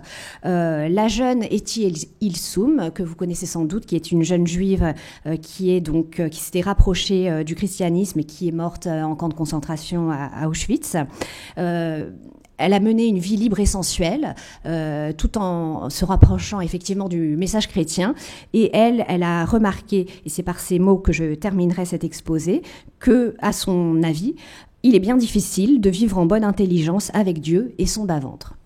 La jeune Eti Ilsoum, que vous connaissez sans doute, qui est une jeune juive qui s'était rapprochée du christianisme et qui est morte en camp de concentration à Auschwitz. Elle a mené une vie libre et sensuelle, tout en se rapprochant effectivement du message chrétien. Et elle a remarqué, et c'est par ces mots que je terminerai cet exposé, que, à son avis, il est bien difficile de vivre en bonne intelligence avec Dieu et son bas-ventre.